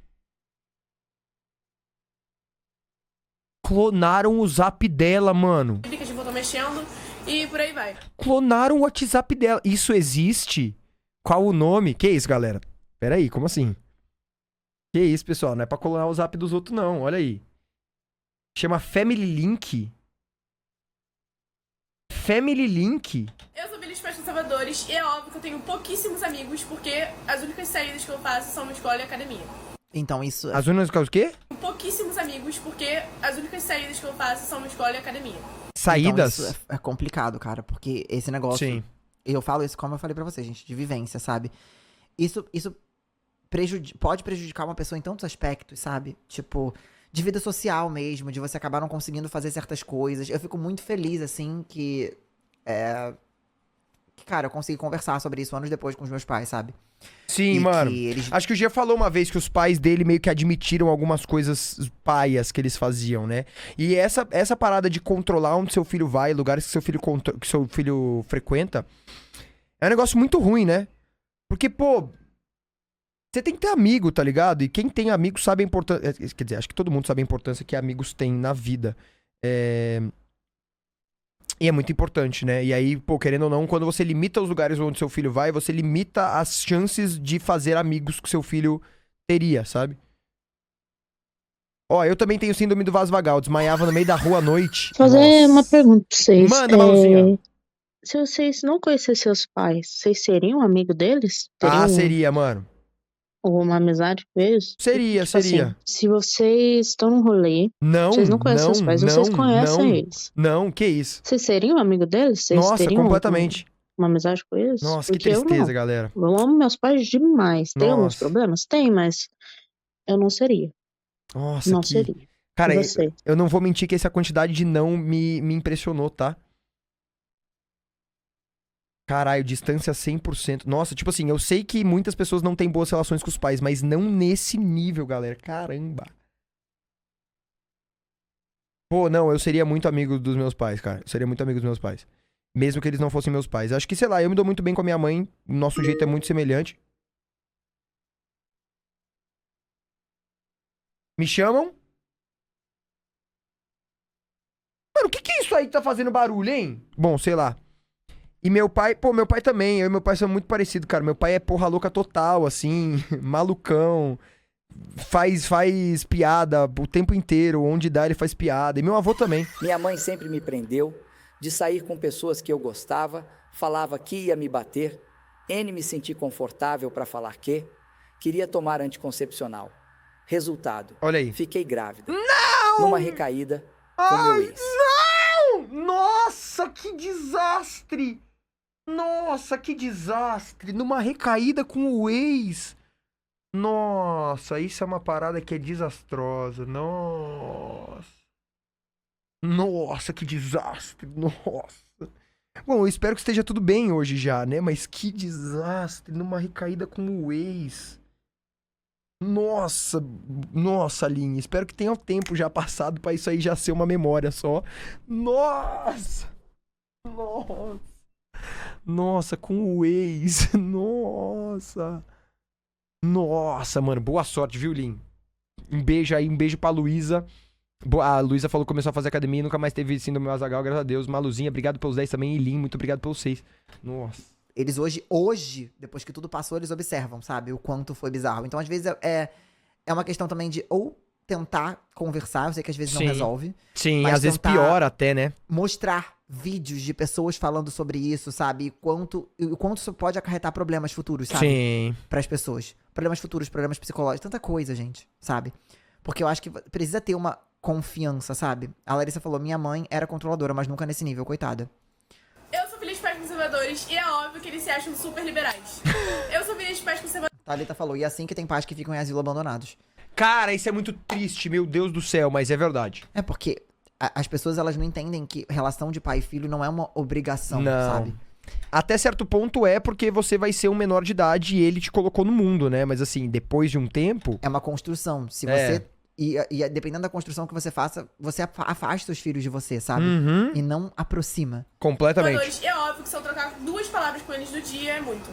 Clonaram o zap dela, mano. aplicativo eu tô mexendo, e por aí vai. Clonaram o WhatsApp dela. Isso existe? Qual o nome? Que isso, galera? Pera aí, como assim? Que isso, pessoal? Não é pra clonar o zap dos outros, não. Olha aí. Chama Family Link. Family Link? Eu sou filha de pais conservadores, e é óbvio que eu tenho pouquíssimos amigos, porque as únicas saídas que eu faço são uma escola e academia. Então isso... As únicas coisas o quê? Pouquíssimos amigos, porque as únicas saídas que eu faço são uma escola e academia. Saídas? Então, isso é complicado, cara, porque esse negócio... Sim. Eu falo isso como eu falei pra vocês, gente, de vivência, sabe? Isso pode prejudicar uma pessoa em tantos aspectos, sabe? Tipo, de vida social mesmo, de você acabar não conseguindo fazer certas coisas. Eu fico muito feliz, assim, que, cara, eu consegui conversar sobre isso anos depois com os meus pais, sabe? Sim, E mano. que eles- Acho que o Gia falou uma vez que os pais dele meio que admitiram algumas coisas paias que eles faziam, né? E essa parada de controlar onde seu filho vai, lugares que que seu filho frequenta, é um negócio muito ruim, né? Porque, pô, você tem que ter amigo, tá ligado? E quem tem amigo sabe a importância... Quer dizer, acho que todo mundo sabe a importância que amigos têm na vida. E é muito importante, né? E aí, pô, querendo ou não, quando você limita os lugares onde seu filho vai, você limita as chances de fazer amigos que seu filho teria, sabe? Ó, eu também tenho síndrome do vasovagal, desmaiava no meio da rua à noite. Fazer uma pergunta pra vocês. Manda, Maluzinha. Se vocês não conhecessem seus pais, vocês seriam amigo deles? Ah, seria, mano. Ou uma amizade com eles? Seria. Assim, se vocês estão num rolê, Não, vocês não conhecem seus pais, vocês conhecem não, eles. Não, que isso. Vocês seriam amigo deles? Vocês Nossa, teriam completamente. uma amizade com eles? Nossa, que Porque eu tristeza, não. galera. Eu amo meus pais demais. Tem alguns Nossa. problemas? Tem, mas eu não seria. Nossa, Não que... seria. Cara, E você? eu não vou mentir que essa quantidade de não me impressionou, tá? Caralho, distância 100%. Nossa, tipo assim, eu sei que muitas pessoas não têm boas relações com os pais, mas não nesse nível, galera. Caramba. Pô, não, eu seria muito amigo dos meus pais, cara. Eu seria muito amigo dos meus pais. Mesmo que eles não fossem meus pais. Acho que, sei lá, eu me dou muito bem com a minha mãe. O nosso jeito é muito semelhante. Me chamam? Mano, o que é isso aí que tá fazendo barulho, hein? Bom, sei lá. E meu pai, pô, meu pai também. Eu e meu pai são muito parecidos, cara. Meu pai é porra louca total, assim, malucão. Faz piada o tempo inteiro. Onde dá, ele faz piada. E meu avô também. Minha mãe sempre me prendeu de sair com pessoas que eu gostava, falava que ia me bater, me senti confortável para falar que queria tomar anticoncepcional. Resultado, olha aí. Fiquei grávida. Não! Numa recaída com meu ex. Não! Nossa! Nossa, que desastre! Nossa, que desastre! Numa recaída com o ex. Nossa, isso é uma parada que é desastrosa. Nossa. Nossa, que desastre. Nossa. Bom, eu espero que esteja tudo bem hoje já, né? Mas que desastre. Numa recaída com o ex. Nossa, nossa, Aline. Espero que tenha tempo já passado pra isso aí já ser uma memória só. Nossa. Nossa. Nossa, com o ex. Nossa. Nossa, mano. Boa sorte, viu, Lin? Um beijo aí, um beijo pra Luísa. A Luísa falou que começou a fazer academia e nunca mais teve síndrome do Azaghal, graças a Deus. Maluzinha, obrigado pelos 10 também. E Lin, muito obrigado pelos 6. Nossa. Eles hoje, depois que tudo passou, eles observam, sabe? O quanto foi bizarro. Então, às vezes, é uma questão também de ou tentar conversar, eu sei que às vezes não resolve. Sim, mas às vezes tentar piora até, né? mostrar vídeos de pessoas falando sobre isso, sabe? E o quanto isso pode acarretar problemas futuros, sabe? Sim. Pras pessoas. Problemas futuros, problemas psicológicos, tanta coisa, gente, sabe? Porque eu acho que precisa ter uma confiança, sabe? A Larissa falou, minha mãe era controladora, mas nunca nesse nível, coitada. Eu sou filha de pais conservadores e é óbvio que eles se acham super liberais. Eu sou filha de pais conservadores. Thalita falou, e assim que tem pais que ficam em asilo abandonados. Cara, isso é muito triste, meu Deus do céu, mas é verdade. É porque as pessoas, elas não entendem que relação de pai e filho não é uma obrigação, Não. sabe? Até certo ponto é porque você vai ser um menor de idade e ele te colocou no mundo, né? Mas assim, depois de um tempo... É uma construção. Se É. você... E dependendo da construção que você faça, você afasta os filhos de você, sabe? Uhum. E não aproxima. Completamente. E é óbvio que se eu trocar 2 palavras com eles do dia é muito.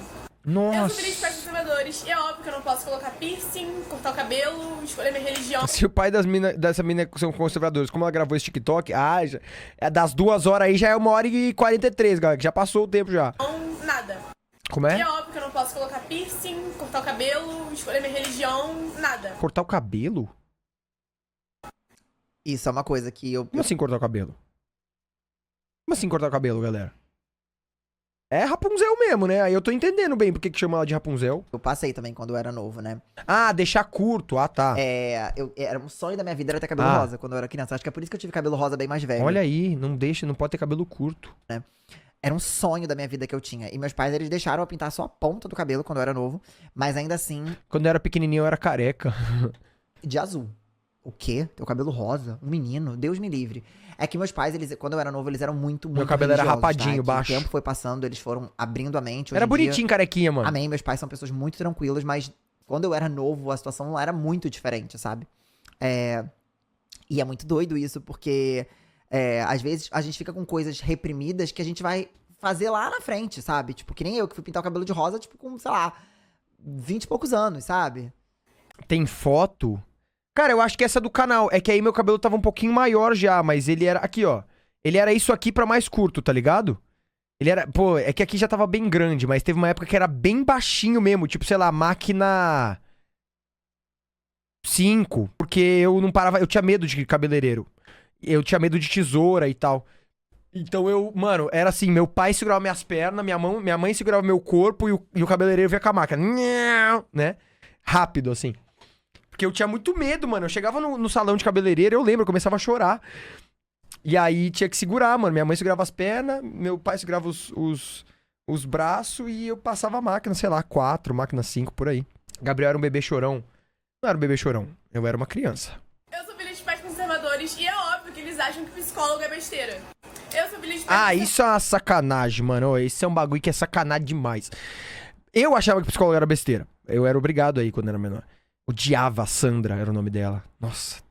Eu Nossa. sou filha de pais conservadores e é óbvio que eu não posso colocar piercing, cortar o cabelo, escolher minha religião. Se o pai dessa mina são conservadores, como ela gravou esse TikTok, já, é das 2 horas aí já é 1h43, galera, que já passou o tempo já. Nada. Como E é? é óbvio que eu não posso colocar piercing, cortar o cabelo, escolher minha religião, nada. Cortar o cabelo? Isso é uma coisa que eu... Como assim cortar o cabelo? Como assim cortar o cabelo, galera? É Rapunzel mesmo, né? Aí eu tô entendendo bem por que chama ela de Rapunzel. Eu passei também quando eu era novo, né? Ah, deixar curto. Ah, tá. Era um sonho da minha vida era ter cabelo rosa quando eu era criança. Acho que é por isso que eu tive cabelo rosa bem mais velho. Olha aí, não pode ter cabelo curto. Né? Era um sonho da minha vida que eu tinha. E meus pais, eles deixaram eu pintar só a ponta do cabelo quando eu era novo. Mas ainda assim... Quando eu era pequenininho, eu era careca. De azul. O quê? Teu cabelo rosa? Um menino? Deus me livre. É que meus pais, quando eu era novo, eles eram muito Meu cabelo era religiosos, rapadinho, tá? Que baixo. o tempo foi passando, eles foram abrindo a mente. Hoje Era em bonitinho, dia, carequinha, mano. amém, meus pais são pessoas muito tranquilas, mas quando eu era novo, a situação era muito diferente, sabe? E é muito doido isso, porque às vezes a gente fica com coisas reprimidas que a gente vai fazer lá na frente, sabe? Tipo, que nem eu que fui pintar o cabelo de rosa, tipo, com, sei lá, 20 e poucos anos, sabe? Tem foto? Cara, eu acho que essa é do canal. É que aí meu cabelo tava um pouquinho maior já, mas ele era... Aqui, ó. Ele era isso aqui pra mais curto, tá ligado? Ele era... Pô, é que aqui já tava bem grande, mas teve uma época que era bem baixinho mesmo. Tipo, sei lá, máquina... 5. Porque eu não parava... Eu tinha medo de cabeleireiro. Eu tinha medo de tesoura e tal. Então eu... Mano, era assim. Meu pai segurava minhas pernas, minha mãe segurava meu corpo e o cabeleireiro vinha com a máquina. Né? Rápido, assim. Porque eu tinha muito medo, mano. Eu chegava no salão de cabeleireiro, eu lembro, eu começava a chorar. E aí tinha que segurar, mano. Minha mãe segurava as pernas, meu pai segurava os braços e eu passava a máquina, sei lá, 4, máquina 5, por aí. Gabriel era um bebê chorão. Não era um bebê chorão, eu era uma criança. Eu sou filha de pais conservadores e é óbvio que eles acham que psicólogo é besteira. Eu sou filha de pais Isso é uma sacanagem, mano. Esse é um bagulho que é sacanagem demais. Eu achava que psicólogo era besteira. Eu era obrigado aí quando era menor. Odiava a Sandra, era o nome dela. Nossa.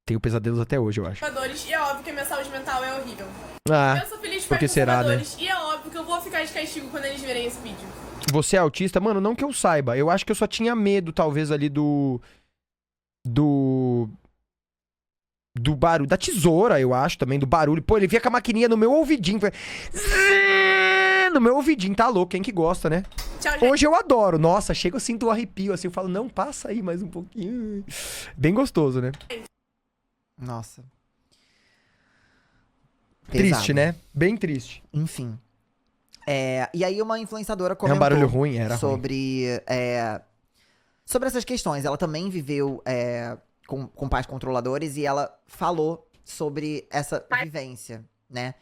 Tenho pesadelos até hoje, eu acho. conservadores e é óbvio que a minha saúde mental é horrível. Eu sou filha de porque pais será, né? conservadores e é óbvio que eu vou ficar de castigo quando eles verem esse vídeo. Você é autista? Mano, não que eu saiba. Eu acho que eu só tinha medo, talvez, ali do barulho. Da tesoura, eu acho, também, do barulho. Pô, ele vinha com a maquininha no meu ouvidinho. No meu ouvidinho, tá louco. Quem que gosta, né? Tchau, gente. Hoje eu adoro. Nossa, chega, eu sinto um arrepio, assim. Eu falo, não, passa aí mais um pouquinho. Bem gostoso, né? Nossa. Triste, Pesado. né? Bem triste. Enfim. E aí uma influenciadora É um comentou barulho ruim, era ruim. sobre essas questões. Ela também viveu com pais controladores e ela falou sobre essa vivência, né?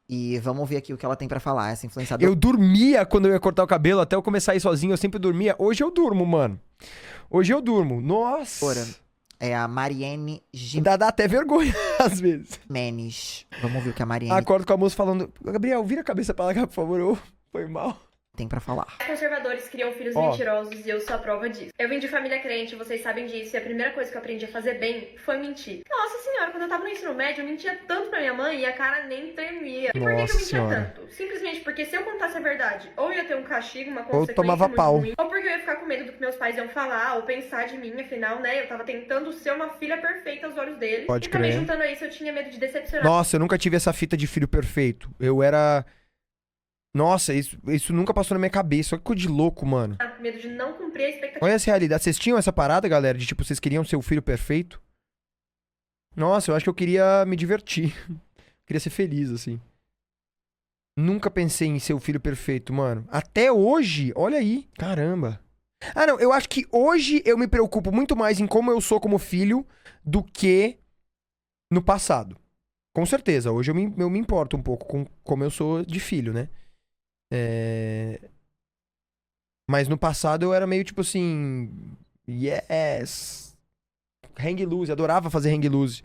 E vamos ouvir aqui o que ela tem pra falar, essa influenciadora. Eu dormia quando eu ia cortar o cabelo, até eu começar a ir sozinho, eu sempre dormia. Hoje eu durmo, mano. Hoje eu durmo. Nossa. É a Mariene Dá até vergonha, às vezes. Jimenez. Vamos ouvir o que a Mariene Acordo com a moça falando, Gabriel, vira a cabeça pra lá, por favor. Foi mal. tem pra falar. Conservadores criam filhos mentirosos e eu sou a prova disso. Eu vim de família crente, vocês sabem disso, e a primeira coisa que eu aprendi a fazer bem foi mentir. Nossa senhora, quando eu tava no ensino médio, eu mentia tanto pra minha mãe e a cara nem tremia. E por que eu mentia tanto? Simplesmente porque se eu contasse a verdade, ou ia ter um castigo, uma consequência ou tomava muito pau. ruim, ou porque eu ia ficar com medo do que meus pais iam falar, ou pensar de mim, afinal, né, eu tava tentando ser uma filha perfeita aos olhos deles. Pode e também crer. juntando a isso, eu tinha medo de decepcionar. Nossa, eu nunca tive essa fita de filho perfeito. Eu era... Nossa, isso nunca passou na minha cabeça. Olha que coisa de louco, mano. Medo de não cumprir a expectativa. Olha essa realidade. Vocês tinham essa parada, galera? De tipo, vocês queriam ser o filho perfeito? Nossa, eu acho que eu queria me divertir. Queria ser feliz, assim. Nunca pensei em ser o filho perfeito, mano. Até hoje, olha aí. Caramba. Ah, não, eu acho que hoje eu me preocupo muito mais em como eu sou como filho do que no passado. Com certeza, hoje eu me importo um pouco com como eu sou de filho, né? Mas no passado eu era meio tipo assim... Yes! Hang loose, adorava fazer hang loose.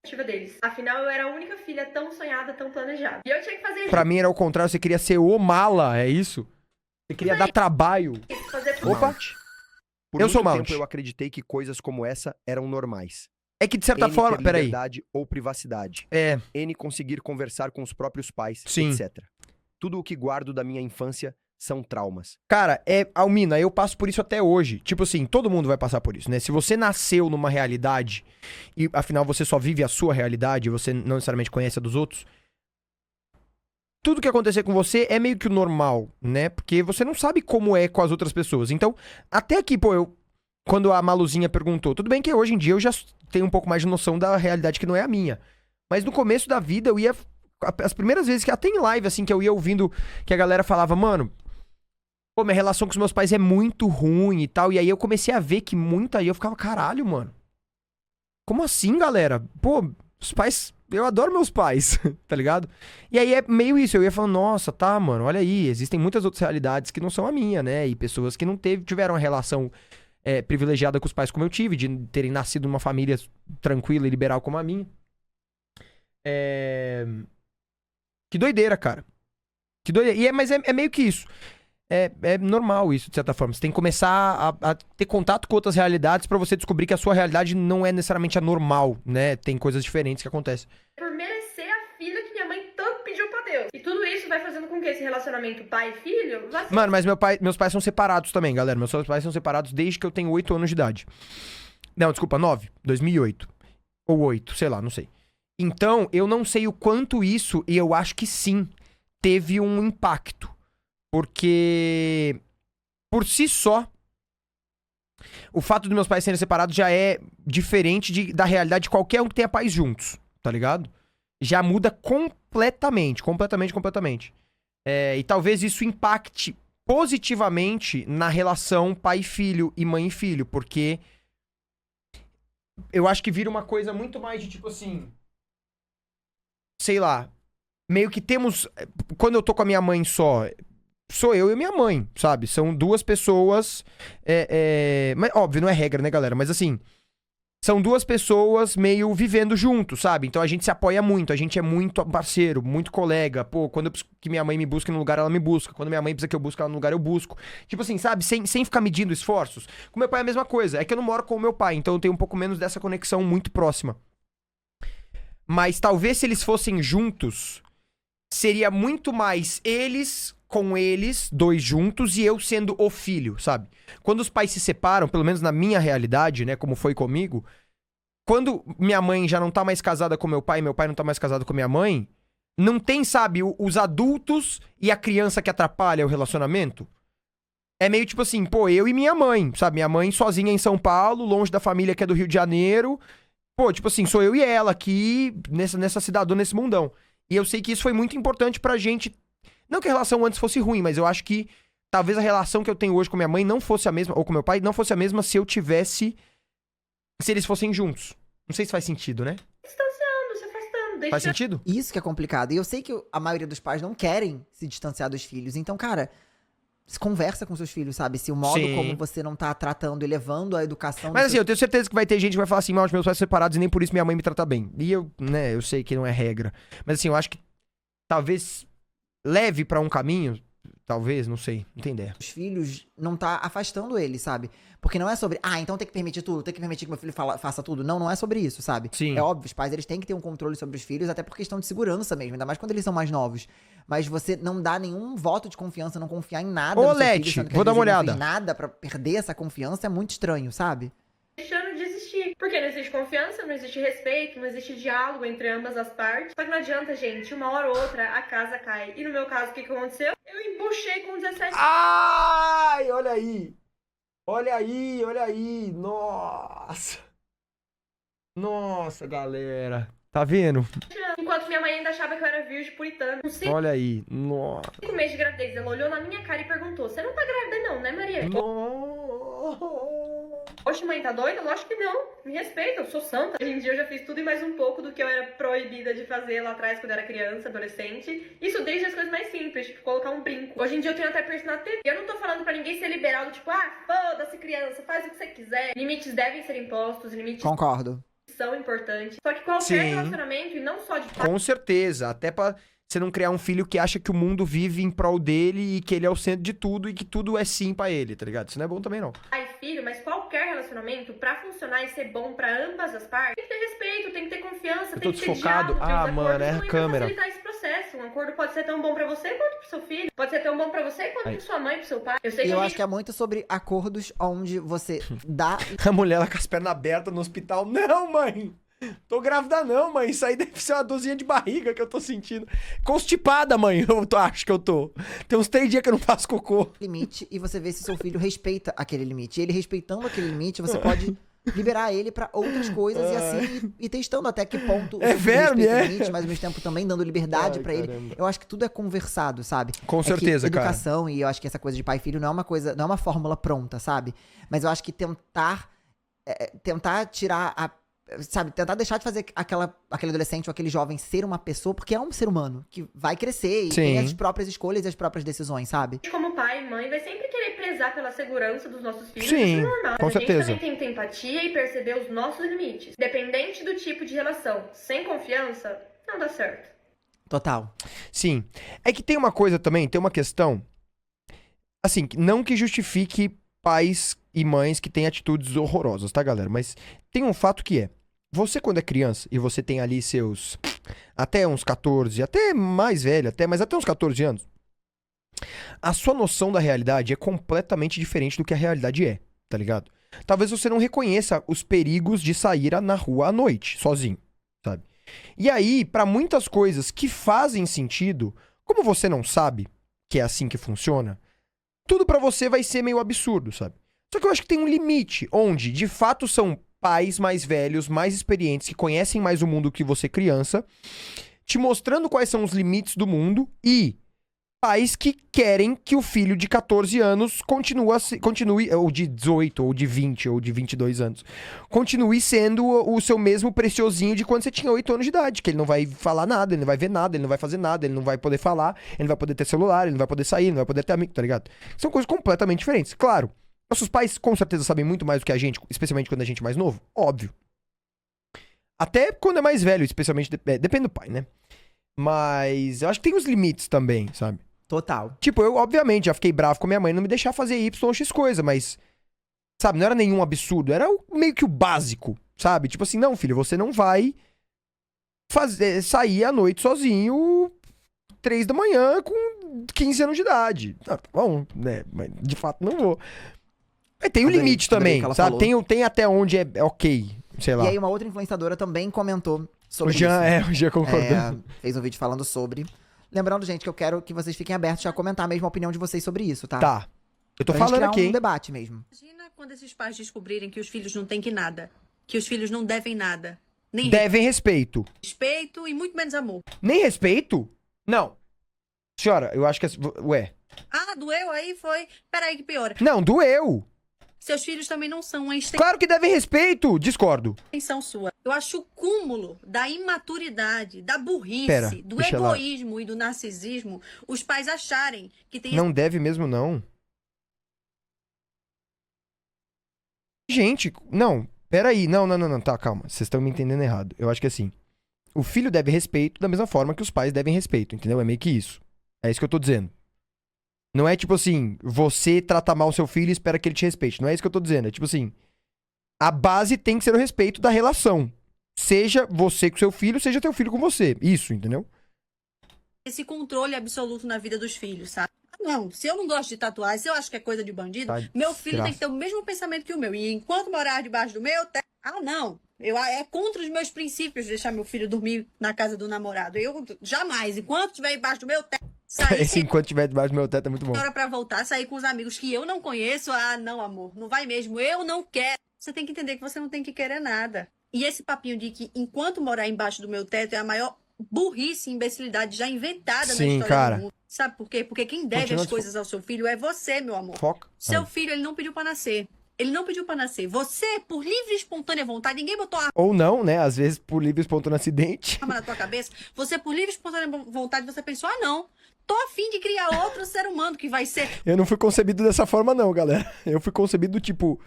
Deles. Afinal, eu era a única filha tão sonhada, tão planejada. E eu tinha que fazer Pra mim era o contrário, você queria ser o mala, é isso? Você queria dar trabalho. Opa! Por Eu sou muito Mount. tempo eu acreditei que coisas como essa eram normais. É que de certa N forma... ter Peraí. liberdade ou privacidade. N conseguir conversar com os próprios pais, Sim. etc. Tudo o que guardo da minha infância são traumas. Cara, Almina, eu passo por isso até hoje. Tipo assim, todo mundo vai passar por isso, né? Se você nasceu numa realidade e afinal você só vive a sua realidade, você não necessariamente conhece a dos outros, tudo que acontecer com você é meio que o normal, né? Porque você não sabe como é com as outras pessoas. Então, até aqui, pô, quando a Maluzinha perguntou, tudo bem que hoje em dia eu já tenho um pouco mais de noção da realidade que não é a minha. Mas no começo da vida eu ia... As primeiras vezes que até em live, assim, que eu ia ouvindo que a galera falava, mano, pô, minha relação com os meus pais é muito ruim e tal. E aí eu comecei a ver que muita... E eu ficava, caralho, mano. Como assim, galera? Pô, os pais... Eu adoro meus pais, tá ligado? E aí é meio isso, eu ia falando, nossa, tá, mano, olha aí, existem muitas outras realidades que não são a minha, né? E pessoas que não tiveram uma relação privilegiada com os pais como eu tive, de terem nascido numa família tranquila e liberal como a minha. Que doideira, cara. Que doideira. Mas é meio que isso. É normal isso, de certa forma. Você tem que começar a ter contato com outras realidades pra você descobrir que a sua realidade não é necessariamente a normal, né? Tem coisas diferentes que acontecem. Por merecer a filha que minha mãe tanto pediu pra Deus. E tudo isso vai fazendo com que esse relacionamento pai e filho vá ser... Mano, mas meus pais são separados também, galera. Meus pais são separados desde que eu tenho 8 anos de idade. Não, desculpa, 9. 2008. Ou 8, sei lá, não sei. Então, eu não sei o quanto isso, e eu acho que sim, teve um impacto. Porque, por si só, o fato dos meus pais serem separados já é diferente da realidade de qualquer um que tenha pais juntos, tá ligado? Já muda completamente. E talvez isso impacte positivamente na relação pai e filho e mãe e filho, porque eu acho que vira uma coisa muito mais de tipo assim... Sei lá, meio que temos... Quando eu tô com a minha mãe só... Sou eu e minha mãe, sabe? São duas pessoas... Mas, óbvio, não é regra, né, galera? Mas assim... São duas pessoas meio vivendo juntos, sabe? Então a gente se apoia muito, a gente é muito parceiro, muito colega. Pô, quando eu preciso que minha mãe me busque num lugar, ela me busca. Quando minha mãe precisa que eu busque ela num lugar, eu busco. Tipo assim, sabe? Sem ficar medindo esforços. Com meu pai é a mesma coisa. É que eu não moro com o meu pai, então eu tenho um pouco menos dessa conexão muito próxima. Mas talvez se eles fossem juntos, seria muito mais eles com eles, dois juntos, e eu sendo o filho, sabe? Quando os pais se separam, pelo menos na minha realidade, né, como foi comigo, quando minha mãe já não tá mais casada com meu pai não tá mais casado com minha mãe, não tem, sabe, os adultos e a criança que atrapalha o relacionamento? É meio tipo assim, pô, eu e minha mãe, sabe? Minha mãe sozinha em São Paulo, longe da família que é do Rio de Janeiro... Pô, tipo assim, sou eu e ela aqui nessa cidadã, nesse mundão. E eu sei que isso foi muito importante pra gente. Não que a relação antes fosse ruim, mas eu acho que talvez a relação que eu tenho hoje com minha mãe não fosse a mesma, ou com meu pai, não fosse a mesma se eles fossem juntos. Não sei se faz sentido, né? Distanciando, se afastando. deixa... Faz sentido? Isso que é complicado. E eu sei que a maioria dos pais não querem se distanciar dos filhos. Então, cara, se conversa com seus filhos, sabe? Se o modo Sim. como você não tá tratando e levando a educação... Mas dos assim, eu tenho certeza que vai ter gente que vai falar assim, meus pais são separados e nem por isso minha mãe me trata bem. E eu, né, eu sei que não é regra. Mas assim, eu acho que talvez leve pra um caminho, talvez, não sei, não tem ideia. Os filhos não tá afastando eles, sabe? Porque não é sobre, então tem que permitir tudo, tem que permitir que meu filho faça tudo. Não é sobre isso, sabe? Sim. É óbvio, os pais eles têm que ter um controle sobre os filhos, até por questão de segurança mesmo, ainda mais quando eles são mais novos. Mas você não dá nenhum voto de confiança, não confiar em nada Ô, no seu Leti, filho, sendo que vou às dar uma vezes ele olhada. não fez nada pra perder essa confiança, é muito estranho, sabe? deixando de existir. Porque não existe confiança, não existe respeito, não existe diálogo entre ambas as partes. Só que não adianta, gente, uma hora ou outra a casa cai. E no meu caso, o que aconteceu? Eu embuchei com 17 Ai, olha aí. Olha aí, olha aí. Nossa. Nossa, galera. Tá vendo? enquanto minha mãe ainda achava que eu era virgem puritana. Com 5 Olha aí. Nossa. meses de gravidez, ela olhou na minha cara e perguntou: você não tá grávida não, né, Maria? Oxe, mãe, tá doida? Lógico que não. Me respeita, eu sou santa. Hoje em dia eu já fiz tudo e mais um pouco do que eu era proibida de fazer lá atrás quando eu era criança, adolescente. Isso desde as coisas mais simples, tipo colocar um brinco. Hoje em dia eu tenho até piercing na TV. Eu não tô falando pra ninguém ser liberal, do tipo, foda-se criança, faz o que você quiser. Limites devem ser impostos, limites Concordo. são importantes. Só que qualquer Sim. relacionamento, e não só de Com certeza. Até pra você não criar um filho que acha que o mundo vive em prol dele e que ele é o centro de tudo e que tudo é sim pra ele, tá ligado? Isso não é bom também, não. pai e filho, mas qualquer relacionamento, pra funcionar e ser bom pra ambas as partes, tem que ter respeito, tem que ter confiança, Eu tem tô que ter desfocado. diálogo, Ah, os mano, acordos é a também câmera. pra facilitar esse processo. Um acordo pode ser tão bom pra você quanto pro seu filho. Pode ser tão bom pra você quanto Aí. pra sua mãe, pro seu pai. Eu sei E que eu a acho que é muito sobre acordos onde você dá A mulher lá com as pernas abertas no hospital. Não, mãe! Tô grávida não, mãe. Isso aí deve ser uma dorzinha de barriga que eu tô sentindo. Constipada, mãe. Acho que eu tô. Tem uns 3 dias que eu não faço cocô. limite e você vê se seu filho respeita aquele limite. E ele respeitando aquele limite, você pode liberar ele pra outras coisas e assim ir testando até que ponto o É seu filho verme, respeita é? o limite, mas ao mesmo tempo também dando liberdade Ai, pra ele. caramba. Eu acho que tudo é conversado, sabe? Com É que certeza, cara. educação e eu acho que essa coisa de pai e filho não é uma coisa, não é uma fórmula pronta, sabe? Mas eu acho que tentar tirar sabe, tentar deixar de fazer aquele adolescente ou aquele jovem ser uma pessoa, porque é um ser humano que vai crescer e tem Sim. as próprias escolhas e as próprias decisões, sabe? como pai e mãe vai sempre querer prezar pela segurança dos nossos filhos. Sim, isso é normal. com A gente certeza. também tem que ter empatia e perceber os nossos limites. Dependente do tipo de relação, sem confiança, não dá certo. Total. Sim. É que tem uma coisa também, tem uma questão. Assim, não que justifique pais e mães que têm atitudes horrorosas, tá, galera? Mas tem um fato que é. Você, quando é criança, e você tem ali seus... Até uns 14, até mais velho, mas até uns 14 anos. A sua noção da realidade é completamente diferente do que a realidade é, tá ligado? Talvez você não reconheça os perigos de sair na rua à noite, sozinho, sabe? E aí, pra muitas coisas que fazem sentido, como você não sabe que é assim que funciona, tudo pra você vai ser meio absurdo, sabe? Só que eu acho que tem um limite, onde, de fato, são pais mais velhos, mais experientes, que conhecem mais o mundo que você criança, te mostrando quais são os limites do mundo e pais que querem que o filho de 14 anos continue, ou de 18, ou de 20, ou de 22 anos, continue sendo o seu mesmo preciosinho de quando você tinha 8 anos de idade, que ele não vai falar nada, ele não vai ver nada, ele não vai fazer nada, ele não vai poder falar, ele não vai poder ter celular, ele não vai poder sair, ele não vai poder ter amigo, tá ligado? São coisas completamente diferentes. Claro, nossos pais com certeza sabem muito mais do que a gente, especialmente quando a gente é mais novo, óbvio. Até quando é mais velho, especialmente, depende do pai, né? Mas eu acho que tem os limites também, sabe? Total. Tipo, eu obviamente já fiquei bravo com minha mãe não me deixar fazer Y ou X coisa, mas, sabe, não era nenhum absurdo, era meio que o básico, sabe? Tipo assim, não, filho, você não vai sair à noite sozinho 3 da manhã com 15 anos de idade. Ah, tá bom, né? Mas de fato não vou. Mas tem o Adorei, limite adorei também, que ela sabe? falou. Tem até onde é ok, sei lá. E aí uma outra influenciadora também comentou sobre O Jean, isso. o Jean concordando. Fez um vídeo falando sobre. Lembrando, gente, que eu quero que vocês fiquem abertos a comentar mesmo a opinião de vocês sobre isso, tá? Tá. Eu tô Pra gente falando criar aqui, um hein? debate mesmo. Imagina quando esses pais descobrirem que os filhos não têm que nada. Que os filhos não devem nada. Nem Devem respeito. respeito e muito menos amor. Nem respeito? Não. Senhora, eu acho que... Ué. Ah, doeu aí? Foi. Peraí que piora. Não, doeu. Seus filhos também não são uma Claro que devem respeito! Discordo. extensão sua. Eu acho o cúmulo da imaturidade, da burrice, Pera, do deixa lá. egoísmo e do narcisismo os pais acharem que tem Não deve mesmo, não. Gente, não. Peraí. Não. Tá, calma. Vocês estão me entendendo errado. Eu acho que assim, o filho deve respeito da mesma forma que os pais devem respeito, entendeu? É meio que isso. É isso que eu tô dizendo. Não é tipo assim, você trata mal o seu filho e espera que ele te respeite. Não é isso que eu tô dizendo. É tipo assim, a base tem que ser o respeito da relação. Seja você com seu filho, seja teu filho com você. Isso, entendeu? esse controle absoluto na vida dos filhos, sabe? Não, se eu não gosto de tatuagem, se eu acho que é coisa de bandido, Tá, meu filho tem desgraça. que ter o mesmo pensamento que o meu. E enquanto morar debaixo do meu teto, não. É contra os meus princípios deixar meu filho dormir na casa do namorado. Eu jamais, enquanto estiver debaixo do meu teto, sair Esse enquanto estiver debaixo do meu teto é muito bom. hora pra voltar, sair com os amigos que eu não conheço. Não, amor, não vai mesmo. Eu não quero. Você tem que entender que você não tem que querer nada. E esse papinho de que enquanto morar embaixo do meu teto é a maior burrice e imbecilidade já inventada na Sim, história cara. do mundo. Sabe por quê? Porque quem deve Continua as coisas ao seu filho é você, meu amor. Foca. Seu Aí. filho, ele não pediu pra nascer. Ele não pediu pra nascer. Você, por livre e espontânea vontade, ninguém botou a Ou não, né? Às vezes por livre e espontâneo acidente. arma na tua cabeça. Você, por livre e espontânea vontade, você pensou, não. Tô a fim de criar outro ser humano que vai ser Eu não fui concebido dessa forma, não, galera. Eu fui concebido do tipo...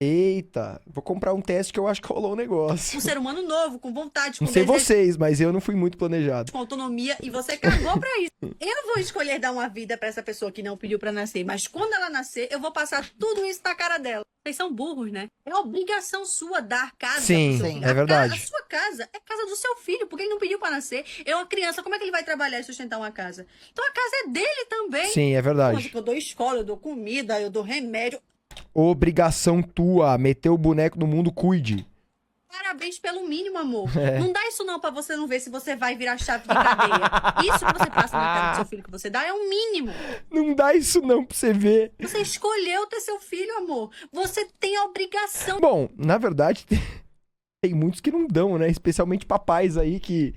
Eita, vou comprar um teste que eu acho que rolou um negócio. um ser humano novo, com vontade, com Não sei desejo, vocês, mas eu não fui muito planejado. com autonomia, e você cagou pra isso. Eu vou escolher dar uma vida pra essa pessoa que não pediu pra nascer, mas quando ela nascer, eu vou passar tudo isso na cara dela. Vocês são burros, né? É obrigação sua dar casa Sim, pro seu sim, filho. é verdade. A sua casa é casa do seu filho, porque ele não pediu pra nascer. É uma criança, como é que ele vai trabalhar e sustentar uma casa? Então a casa é dele também. Sim, é verdade. Eu dou escola, eu dou comida, eu dou remédio. Obrigação tua, meter o boneco no mundo, cuide. Parabéns pelo mínimo, amor. É. Não dá isso não pra você não ver se você vai virar chave de cadeia. Isso que você passa na cara do seu filho que você dá é um mínimo. Não dá isso não pra você ver. Você escolheu ter seu filho, amor. Você tem a obrigação. Bom, na verdade, tem muitos que não dão, né? Especialmente papais aí que...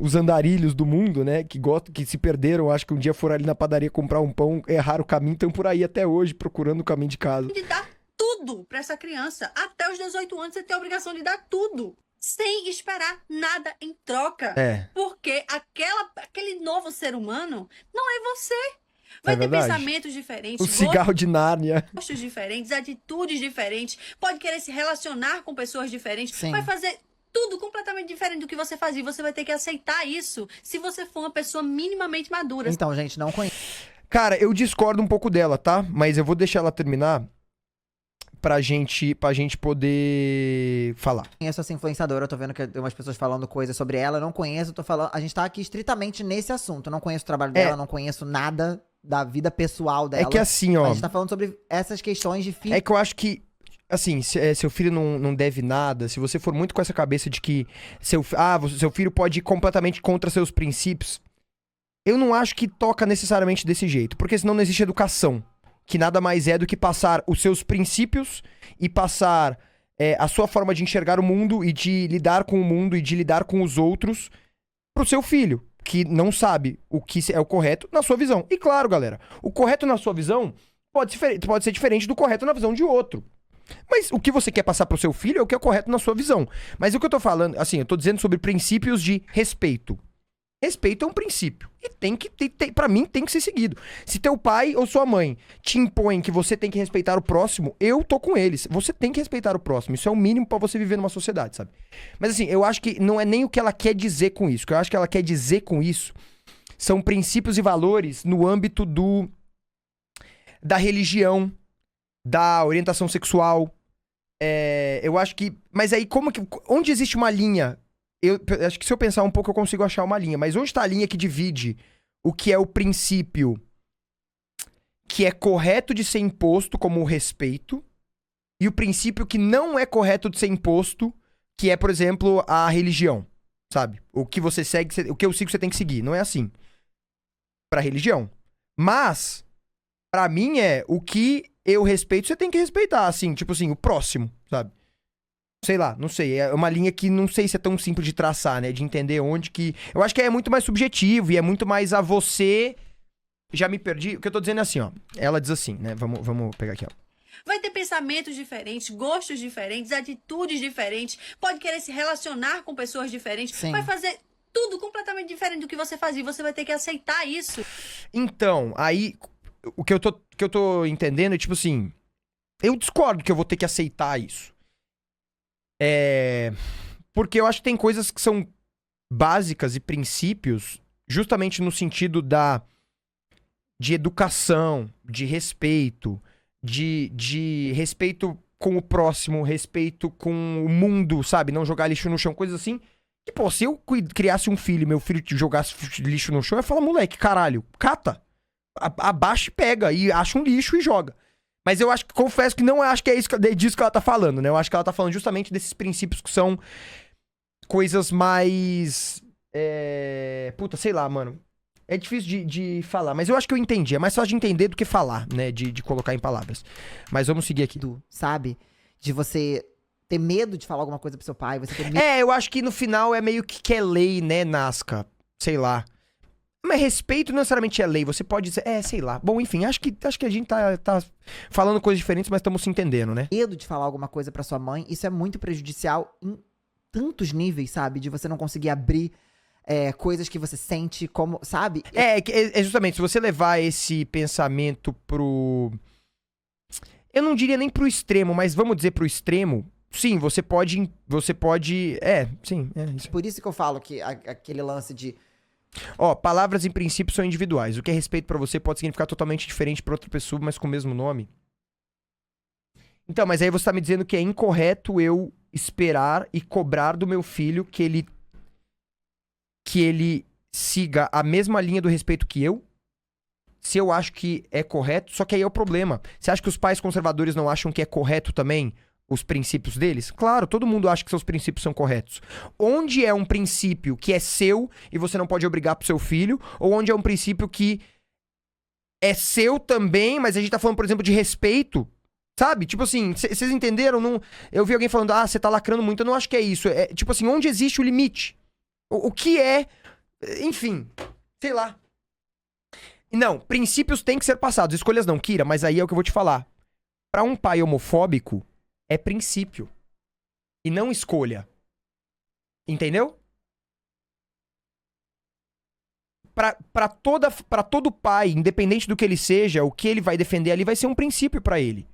Os andarilhos do mundo, né? Que gostam, que se perderam, acho que um dia foram ali na padaria comprar um pão, erraram o caminho, estão por aí até hoje procurando o caminho de casa. De dar tudo pra essa criança. Até os 18 anos você tem a obrigação de dar tudo. Sem esperar nada em troca. É. Porque aquele novo ser humano não é você. Vai ter verdade. pensamentos diferentes. O cigarro de Nárnia. Gostos diferentes, atitudes diferentes, pode querer se relacionar com pessoas diferentes, Sim. vai fazer tudo completamente diferente do que você fazia. Você vai ter que aceitar isso se você for uma pessoa minimamente madura. Então, gente, não conheço Cara, eu discordo um pouco dela, tá? Mas eu vou deixar ela terminar pra gente poder falar. essa influenciadora, eu tô vendo que tem umas pessoas falando coisas sobre ela, eu não conheço, tô falando, a gente tá aqui estritamente nesse assunto, eu não conheço o trabalho dela, não conheço nada da vida pessoal dela. É que assim, ó... A gente tá falando sobre essas questões de filho. É que eu acho que, assim, seu filho não deve nada, se você for muito com essa cabeça de que seu filho pode ir completamente contra seus princípios, eu não acho que toca necessariamente desse jeito, porque senão não existe educação, que nada mais é do que passar os seus princípios e passar a sua forma de enxergar o mundo e de lidar com o mundo e de lidar com os outros pro seu filho, que não sabe o que é o correto na sua visão. E claro, galera, o correto na sua visão pode ser diferente do correto na visão de outro. Mas o que você quer passar pro seu filho é o que é correto na sua visão. Mas o que eu tô falando, assim, eu tô dizendo sobre princípios de respeito. Respeito é um princípio. E pra mim tem que ser seguido. Se teu pai ou sua mãe te impõem que você tem que respeitar o próximo, eu tô com eles. Você tem que respeitar o próximo. Isso é o mínimo pra você viver numa sociedade, sabe? Mas assim, eu acho que não é nem o que ela quer dizer com isso. O que eu acho que ela quer dizer com isso são princípios e valores no âmbito da religião, da orientação sexual. Eu acho que... Mas aí, onde existe uma linha... Eu acho que se eu pensar um pouco eu consigo achar uma linha. Mas onde tá a linha que divide o que é o princípio que é correto de ser imposto, como o respeito, e o princípio que não é correto de ser imposto, que é, por exemplo, a religião, sabe? O que você segue, o que eu sigo você tem que seguir. Não é assim. Pra religião. Mas, pra mim o que eu respeito, você tem que respeitar, assim, tipo assim, o próximo, sabe? Sei lá, não sei, é uma linha que não sei se é tão simples de traçar, né, de entender onde que... Eu acho que é muito mais subjetivo e é muito mais a você... Já me perdi, o que eu tô dizendo é assim, ó, ela diz assim, né, vamos pegar aqui, ó. Vai ter pensamentos diferentes, gostos diferentes, atitudes diferentes, pode querer se relacionar com pessoas diferentes, Sim. vai fazer tudo completamente diferente do que você fazia. Você vai ter que aceitar isso. Então, aí, o que eu tô entendendo é tipo assim, eu discordo que eu vou ter que aceitar isso. Porque eu acho que tem coisas que são básicas e princípios, justamente no sentido de educação, de respeito, de respeito com o próximo, respeito com o mundo, sabe? Não jogar lixo no chão, coisas assim. E, pô, se eu criasse um filho e meu filho jogasse lixo no chão, eu ia falar, moleque, caralho, cata. Abaixa e pega, e acha um lixo e joga. Mas eu confesso que não acho que é disso que ela tá falando, né? Eu acho que ela tá falando justamente desses princípios que são coisas mais... Puta, sei lá, mano. É difícil de falar, mas eu acho que eu entendi. É mais fácil de entender do que falar, né? De colocar em palavras. Mas vamos seguir aqui. Sabe? De você ter medo de falar alguma coisa pro seu pai. Você ter medo... Eu acho que no final é meio que é lei, né, Nazca? Sei lá. Mas respeito não necessariamente é lei. Você pode dizer... sei lá. Bom, enfim, acho que a gente tá falando coisas diferentes, mas estamos se entendendo, né? Medo de falar alguma coisa pra sua mãe, isso é muito prejudicial em tantos níveis, sabe? De você não conseguir abrir... coisas que você sente, como, sabe? É justamente, se você levar esse pensamento pro... Eu não diria nem pro extremo, mas vamos dizer pro extremo, sim, você pode... Sim, é isso. Por isso que eu falo que aquele lance de... Palavras em princípio são individuais. O que é respeito pra você pode significar totalmente diferente pra outra pessoa, mas com o mesmo nome. Então, mas aí você tá me dizendo que é incorreto eu esperar e cobrar do meu filho que ele siga a mesma linha do respeito que eu, se eu acho que é correto, só que aí é o problema. Você acha que os pais conservadores não acham que é correto também os princípios deles? Claro, todo mundo acha que seus princípios são corretos. Onde é um princípio que é seu e você não pode obrigar pro seu filho, ou onde é um princípio que é seu também, mas a gente tá falando, por exemplo, de respeito, sabe? Tipo assim, vocês entenderam? Não... Eu vi alguém falando, você tá lacrando muito, eu não acho que é isso. É tipo assim, onde existe o limite? O que é... Enfim, sei lá. Não, princípios têm que ser passados, escolhas não, Kira, mas aí é o que eu vou te falar. Pra um pai homofóbico, é princípio. E não escolha. Entendeu? Pra todo pai, independente do que ele seja, o que ele vai defender ali vai ser um princípio pra ele.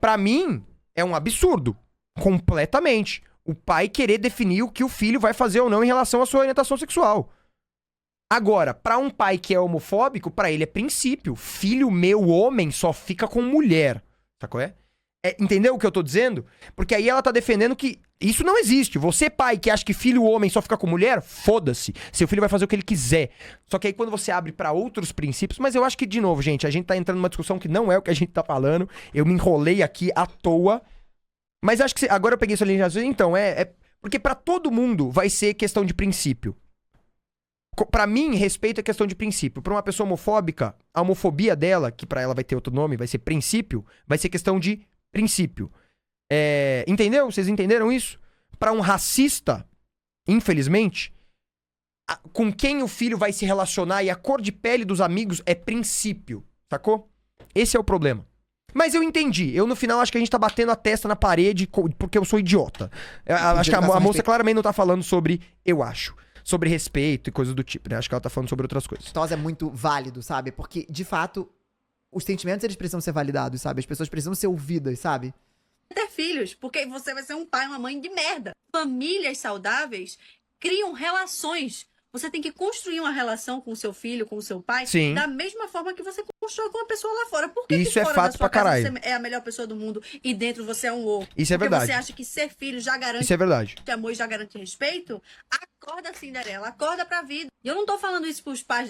Pra mim, é um absurdo. Completamente. O pai querer definir o que o filho vai fazer ou não em relação à sua orientação sexual. Agora, pra um pai que é homofóbico, pra ele é princípio. Filho meu, homem, só fica com mulher. Sacou? Entendeu o que eu tô dizendo? Porque aí ela tá defendendo que isso não existe. Você, pai, que acha que filho homem só fica com mulher, foda-se. Seu filho vai fazer o que ele quiser. Só que aí quando você abre pra outros princípios... Mas eu acho que, de novo, gente, a gente tá entrando numa discussão que não é o que a gente tá falando. Eu me enrolei aqui à toa. Mas acho que agora eu peguei sua linha de raciocínio. Então, porque pra todo mundo vai ser questão de princípio. Pra mim, respeito é questão de princípio. Pra uma pessoa homofóbica, a homofobia dela, que pra ela vai ter outro nome, vai ser princípio, vai ser questão de princípio. Entendeu? Vocês entenderam isso? Pra um racista, infelizmente, com quem o filho vai se relacionar e a cor de pele dos amigos é princípio. Sacou? Esse é o problema. Mas eu entendi. Eu, no final, acho que a gente tá batendo a testa na parede porque eu sou idiota. Acho que a moça claramente não tá falando sobre eu acho. Sobre respeito e coisas do tipo, né? Acho que ela tá falando sobre outras coisas. Tos é muito válido, sabe? Porque, de fato, os sentimentos, eles precisam ser validados, sabe? As pessoas precisam ser ouvidas, sabe? Ter filhos, porque você vai ser um pai, uma mãe de merda. Famílias saudáveis criam relações. Você tem que construir uma relação com o seu filho, com o seu pai, Sim. da mesma forma que você constrói com uma pessoa lá fora. Por que Isso que é fora fato da sua pra casa caralho. você é a melhor pessoa do mundo e dentro você é um louco? Isso é verdade. Porque você acha que ser filho já garante Isso é verdade. amor e já garante respeito? Acorda, Cinderela, acorda pra vida. E eu não tô falando isso pros pais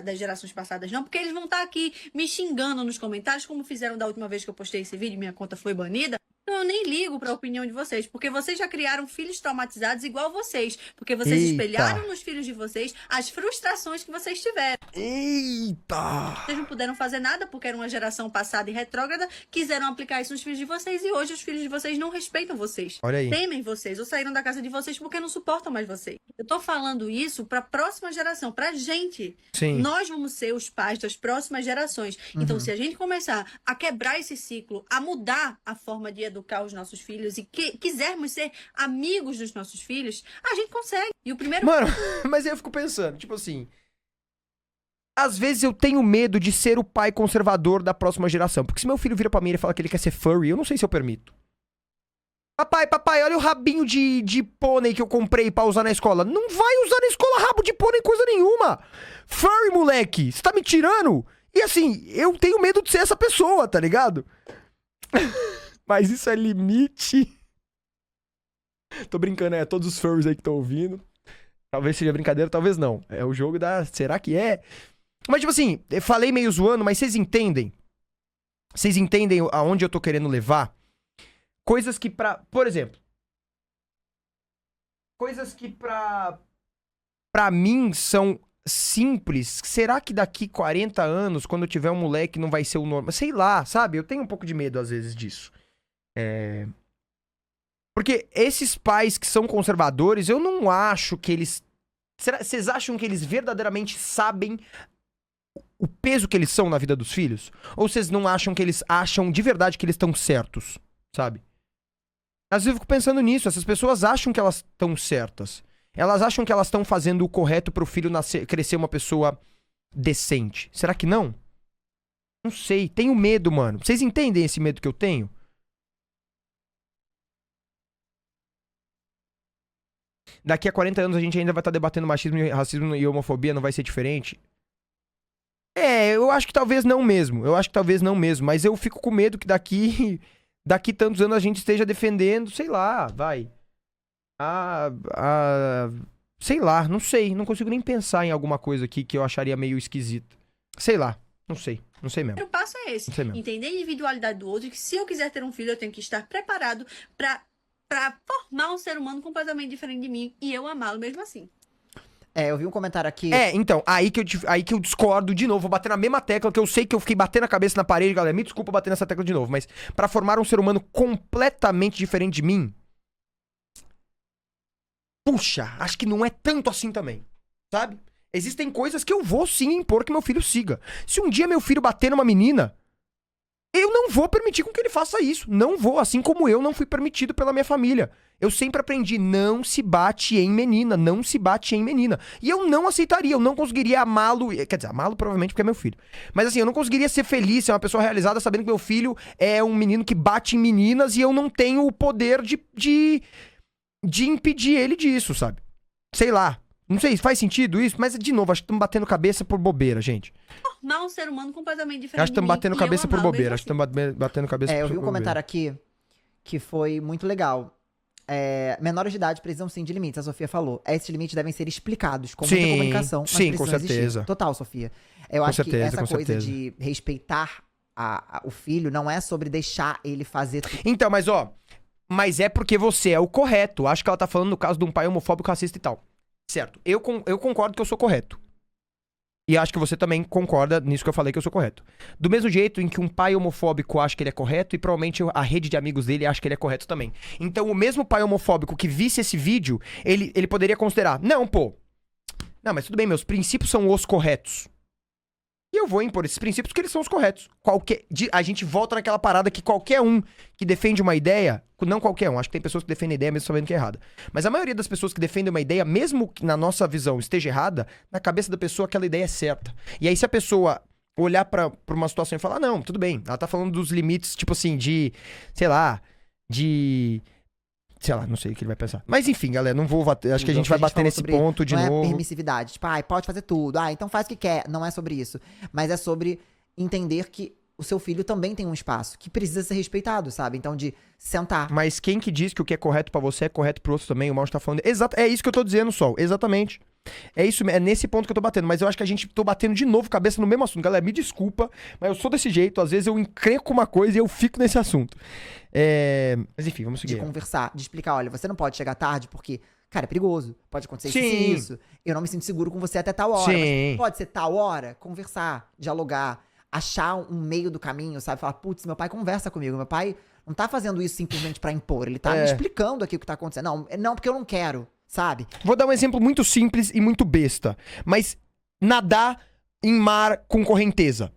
das gerações passadas, não, porque eles vão estar aqui me xingando nos comentários, como fizeram da última vez que eu postei esse vídeo e minha conta foi banida. Então, eu nem ligo pra opinião de vocês, porque vocês já criaram filhos traumatizados igual vocês. Porque vocês Eita. espelharam nos filhos de vocês as frustrações que vocês tiveram. Eita! Vocês não puderam fazer nada porque era uma geração passada e retrógrada, quiseram aplicar isso nos filhos de vocês e hoje os filhos de vocês não respeitam vocês. Olha aí. Temem vocês ou saíram da casa de vocês porque não suportam mais vocês. Eu tô falando isso pra próxima geração, pra gente. Sim. Nós vamos ser os pais das próximas gerações. Então, se a gente começar a quebrar esse ciclo, a mudar a forma de educar os nossos filhos e quisermos ser amigos dos nossos filhos, a gente consegue. E o primeiro... Mano, mas aí eu fico pensando, tipo assim... Às vezes eu tenho medo de ser o pai conservador da próxima geração. Porque se meu filho vira pra mim e ele fala que ele quer ser furry, eu não sei se eu permito. Papai, olha o rabinho de pônei que eu comprei pra usar na escola. Não vai usar na escola rabo de pônei coisa nenhuma. Furry, moleque. Você tá me tirando? E assim, eu tenho medo de ser essa pessoa, tá ligado? Mas isso é limite. Tô brincando, todos os furries aí que estão ouvindo. Talvez seja brincadeira, talvez não. É o jogo da... Será que é? Mas tipo assim, eu falei meio zoando, mas vocês entendem? Vocês entendem aonde eu tô querendo levar? Coisas que por exemplo, coisas que pra mim são simples. Será que daqui 40 anos, quando eu tiver um moleque, não vai ser o normal? Sei lá, sabe? Eu tenho um pouco de medo às vezes disso. Porque esses pais que são conservadores, eu não acho que eles... Vocês acham que eles verdadeiramente sabem o peso que eles são na vida dos filhos? Ou vocês não acham que eles acham de verdade que eles estão certos, sabe? Às vezes eu fico pensando nisso, essas pessoas acham que elas estão certas. Elas acham que elas estão fazendo o correto pro filho crescer uma pessoa decente. Será que não? Não sei, tenho medo, mano. Vocês entendem esse medo que eu tenho? Daqui a 40 anos a gente ainda vai estar debatendo machismo, racismo e homofobia, não vai ser diferente? Eu acho que talvez não mesmo. Mas eu fico com medo que daqui tantos anos a gente esteja defendendo, sei lá, vai. Sei lá, não sei. Não consigo nem pensar em alguma coisa aqui que eu acharia meio esquisita. Sei lá, não sei mesmo. O primeiro passo é esse. Entender a individualidade do outro e que se eu quiser ter um filho, eu tenho que estar preparado pra formar um ser humano completamente diferente de mim e eu amá-lo mesmo assim. Eu vi um comentário aqui. Então, aí que eu discordo de novo, vou bater na mesma tecla, que eu sei que eu fiquei batendo a cabeça na parede, galera, me desculpa bater nessa tecla de novo, mas pra formar um ser humano completamente diferente de mim, puxa, acho que não é tanto assim também, sabe? Existem coisas que eu vou sim impor que meu filho siga. Se um dia meu filho bater numa menina, eu não vou permitir com que ele faça isso. Não vou, assim como eu não fui permitido pela minha família. Eu sempre aprendi, não se bate em menina, não se bate em menina. E eu não aceitaria, eu não conseguiria amá-lo, quer dizer, amá-lo provavelmente porque é meu filho. Mas assim, eu não conseguiria ser feliz, ser uma pessoa realizada sabendo que meu filho é um menino que bate em meninas e eu não tenho o poder de impedir ele disso, sabe? Sei lá. Não sei se faz sentido isso, mas de novo, acho que estamos batendo cabeça por bobeira, gente. Formar um ser humano completamente diferente. Acho que estamos batendo cabeça por bobeira. Acho que estamos batendo cabeça por bobeira. Eu vi um comentário aqui que foi muito legal. Menores de idade precisam sim de limites, a Sofia falou. Esses limites devem ser explicados com muita comunicação, mas sim, com precisam certeza. existir. Total, Sofia. Eu acho que essa coisa de respeitar o filho não é sobre deixar ele fazer tudo. Então, mas é porque você é o correto. Acho que ela tá falando no caso de um pai homofóbico, racista e tal. Certo, eu concordo que eu sou correto. E acho que você também concorda nisso que eu falei que eu sou correto. Do mesmo jeito em que um pai homofóbico acha que ele é correto e provavelmente a rede de amigos dele acha que ele é correto também. Então o mesmo pai homofóbico que visse esse vídeo, ele poderia considerar, não, mas tudo bem, meus princípios são os corretos. E eu vou impor esses princípios porque eles são os corretos. A gente volta naquela parada que qualquer um que defende uma ideia, não qualquer um, acho que tem pessoas que defendem a ideia mesmo sabendo que é errada. Mas a maioria das pessoas que defendem uma ideia, mesmo que na nossa visão esteja errada, na cabeça da pessoa aquela ideia é certa. E aí se a pessoa olhar pra uma situação e falar, não, tudo bem, ela tá falando dos limites, tipo assim, sei lá, não sei o que ele vai pensar. Mas enfim, galera, não vou bater. Acho que a gente vai bater nesse ponto de novo. Não é permissividade. Tipo, pode fazer tudo. Então faz o que quer. Não é sobre isso. Mas é sobre entender que o seu filho também tem um espaço que precisa ser respeitado, sabe? Então de sentar. Mas quem que diz que o que é correto pra você é correto pro outro também? O Mauro tá falando. Exato, é isso que eu tô dizendo, Sol. Exatamente. É nesse ponto que eu tô batendo. Mas eu acho que a gente tô batendo de novo cabeça no mesmo assunto. Galera, me desculpa, mas eu sou desse jeito. Às vezes eu encrenco uma coisa e eu fico nesse assunto. Mas enfim, vamos seguir. De conversar, de explicar, olha, você não pode chegar tarde porque, cara, é perigoso. Pode acontecer isso. Eu não me sinto seguro com você até tal hora. Sim. Mas pode ser tal hora. Conversar, dialogar, achar um meio do caminho, sabe? Falar, putz, meu pai conversa comigo. Meu pai não tá fazendo isso simplesmente pra impor. Ele tá me explicando aqui o que tá acontecendo. Não, porque eu não quero. sabe? Vou dar um exemplo muito simples e muito besta. Mas nadar em mar com correnteza.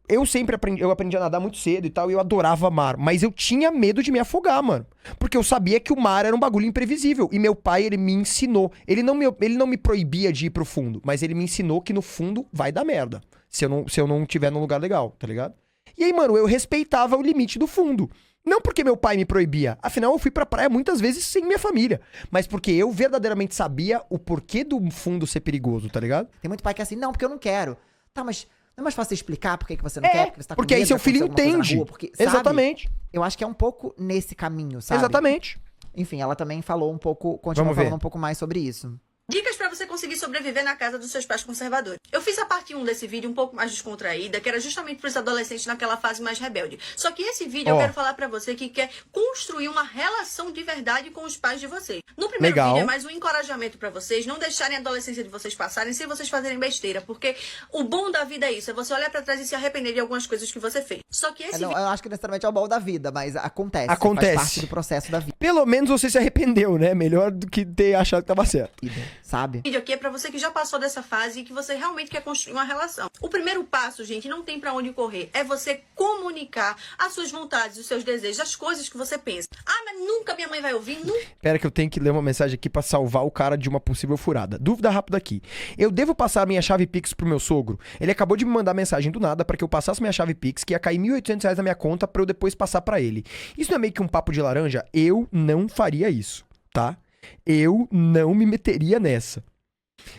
Eu sempre aprendi a nadar muito cedo e tal, e eu adorava mar. Mas eu tinha medo de me afogar, mano. Porque eu sabia que o mar era um bagulho imprevisível. E meu pai, ele me ensinou. Ele não me proibia de ir pro fundo, mas ele me ensinou que no fundo vai dar merda. Se eu não tiver num lugar legal, tá ligado? E aí, mano, eu respeitava o limite do fundo. Não porque meu pai me proibia. Afinal, eu fui pra praia muitas vezes sem minha família. Mas porque eu verdadeiramente sabia o porquê do fundo ser perigoso, tá ligado? Tem muito pai que é assim, não, porque eu não quero. Tá, mas não é mais fácil você explicar por que você não quer? Porque você tá com porque aí medo seu de acontecer filho alguma coisa na entende. rua, porque, sabe? Exatamente. Eu acho que é um pouco nesse caminho, sabe? Exatamente. Enfim, ela também falou um pouco, continua Vamos ver. falando um pouco mais sobre isso. Dicas pra você conseguir sobreviver na casa dos seus pais conservadores. Eu fiz a parte 1 desse vídeo um pouco mais descontraída, que era justamente pros adolescentes naquela fase mais rebelde. Só que esse vídeo eu quero falar pra você que quer construir uma relação de verdade com os pais de vocês. No primeiro vídeo é mais um encorajamento pra vocês não deixarem a adolescência de vocês passarem sem vocês fazerem besteira, porque o bom da vida é isso, é você olhar pra trás e se arrepender de algumas coisas que você fez. Só que esse Eu acho que necessariamente é o bom da vida, mas acontece. Acontece. Faz parte do processo da vida. Pelo menos você se arrependeu, né? Melhor do que ter achado que tava certo. Sabe? vídeo aqui é pra você que já passou dessa fase e que você realmente quer construir uma relação. O primeiro passo, gente, não tem pra onde correr. É você comunicar as suas vontades, os seus desejos, as coisas que você pensa. Ah, mas nunca minha mãe vai ouvir, nunca. Pera que eu tenho que ler uma mensagem aqui pra salvar o cara de uma possível furada. Dúvida rápida aqui. Eu devo passar minha chave Pix pro meu sogro? Ele acabou de me mandar mensagem do nada pra que eu passasse minha chave Pix, que ia cair R$1.800 na minha conta pra eu depois passar pra ele. Isso não é meio que um papo de laranja? Eu não faria isso, tá? Eu não me meteria nessa.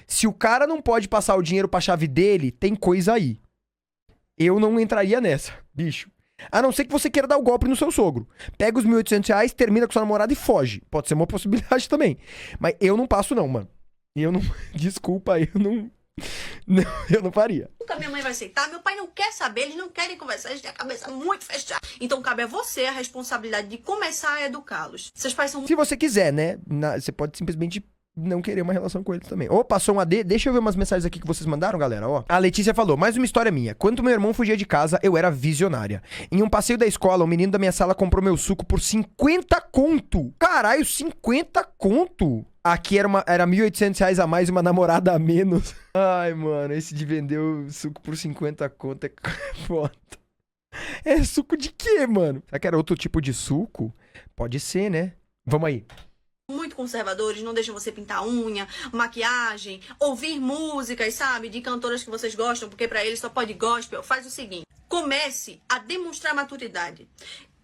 Se o cara não pode passar o dinheiro pra chave dele, tem coisa aí. Eu não entraria nessa, bicho. A não ser que você queira dar o golpe no seu sogro. Pega os R$1.800, termina com sua namorada e foge. Pode ser uma possibilidade também. Mas eu não passo não, mano. Eu não... Desculpa, eu não... Não, eu não faria. Nunca minha mãe vai aceitar, meu pai não quer saber, eles não querem conversar, eles têm a cabeça muito fechada. Então cabe a você a responsabilidade de começar a educá-los. Seus pais são... Se você quiser, né? Você pode simplesmente não querer uma relação com eles também. Ô, passou um AD. Deixa eu ver umas mensagens aqui que vocês mandaram, galera. Ó, a Letícia falou, mais uma história minha. Quando meu irmão fugia de casa, eu era visionária. Em um passeio da escola, o menino da minha sala comprou meu suco por 50 conto. Caralho, 50 conto? Aqui era R$1.800 a mais e uma namorada a menos. Ai, mano, esse de vender o suco por 50 conto é foda. É suco de quê, mano? Será que era outro tipo de suco? Pode ser, né? Vamos aí. Muito conservadores, não deixam você pintar unha, maquiagem, ouvir músicas, sabe, de cantoras que vocês gostam, porque pra eles só pode gospel. Faz o seguinte, comece a demonstrar maturidade.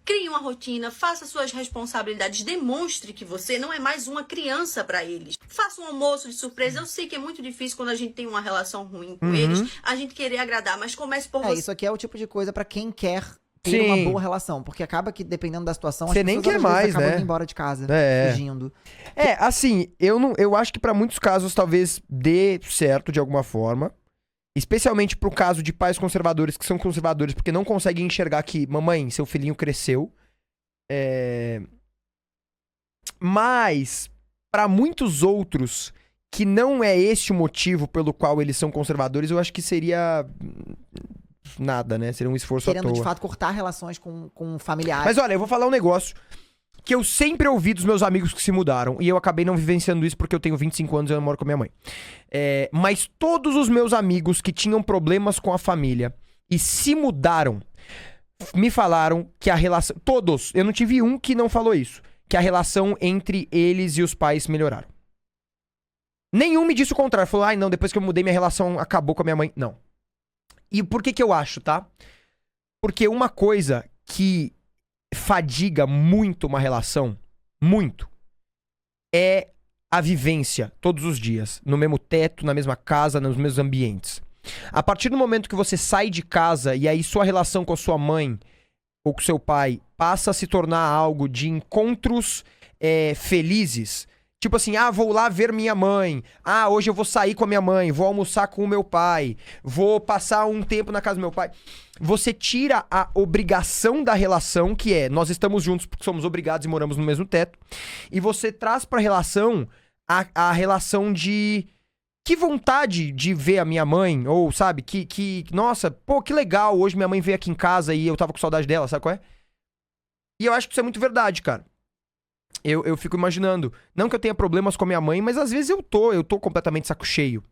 Crie uma rotina, faça suas responsabilidades, demonstre que você não é mais uma criança pra eles. Faça um almoço de surpresa. Eu sei que é muito difícil quando a gente tem uma relação ruim com eles, a gente querer agradar, mas comece por você. Isso aqui é o tipo de coisa pra quem quer ter uma boa relação, porque acaba que dependendo da situação, você nem quer mais, né? Acabam indo embora de casa, fugindo. É, assim, eu acho que pra muitos casos talvez dê certo de alguma forma. Especialmente pro caso de pais conservadores que são conservadores porque não conseguem enxergar que, mamãe, seu filhinho cresceu. Mas, pra muitos outros que não é este o motivo pelo qual eles são conservadores, eu acho que seria nada, né? Seria um esforço à toa. Querendo, de fato, cortar relações com familiares. Mas olha, eu vou falar um negócio que eu sempre ouvi dos meus amigos que se mudaram. E eu acabei não vivenciando isso porque eu tenho 25 anos e eu moro com a minha mãe. Mas todos os meus amigos que tinham problemas com a família e se mudaram, me falaram que a relação... Todos. Eu não tive um que não falou isso. Que a relação entre eles e os pais melhoraram. Nenhum me disse o contrário. Falou, ai não, depois que eu mudei minha relação acabou com a minha mãe. Não. E por que eu acho, tá? Porque uma coisa que fadiga muito uma relação, muito, é a vivência todos os dias, no mesmo teto, na mesma casa, nos mesmos ambientes. A partir do momento que você sai de casa e aí sua relação com a sua mãe ou com seu pai passa a se tornar algo de encontros felizes, tipo assim, vou lá ver minha mãe. Hoje eu vou sair com a minha mãe, vou almoçar com o meu pai, vou passar um tempo na casa do meu pai. Você tira a obrigação da relação, que é, nós estamos juntos porque somos obrigados e moramos no mesmo teto, e você traz pra relação a relação de... Que vontade de ver a minha mãe, ou sabe, nossa, pô, que legal, hoje minha mãe veio aqui em casa e eu tava com saudade dela, sabe qual é? E eu acho que isso é muito verdade, cara. eu fico imaginando. Não que eu tenha problemas com a minha mãe, mas às vezes eu tô completamente saco cheio.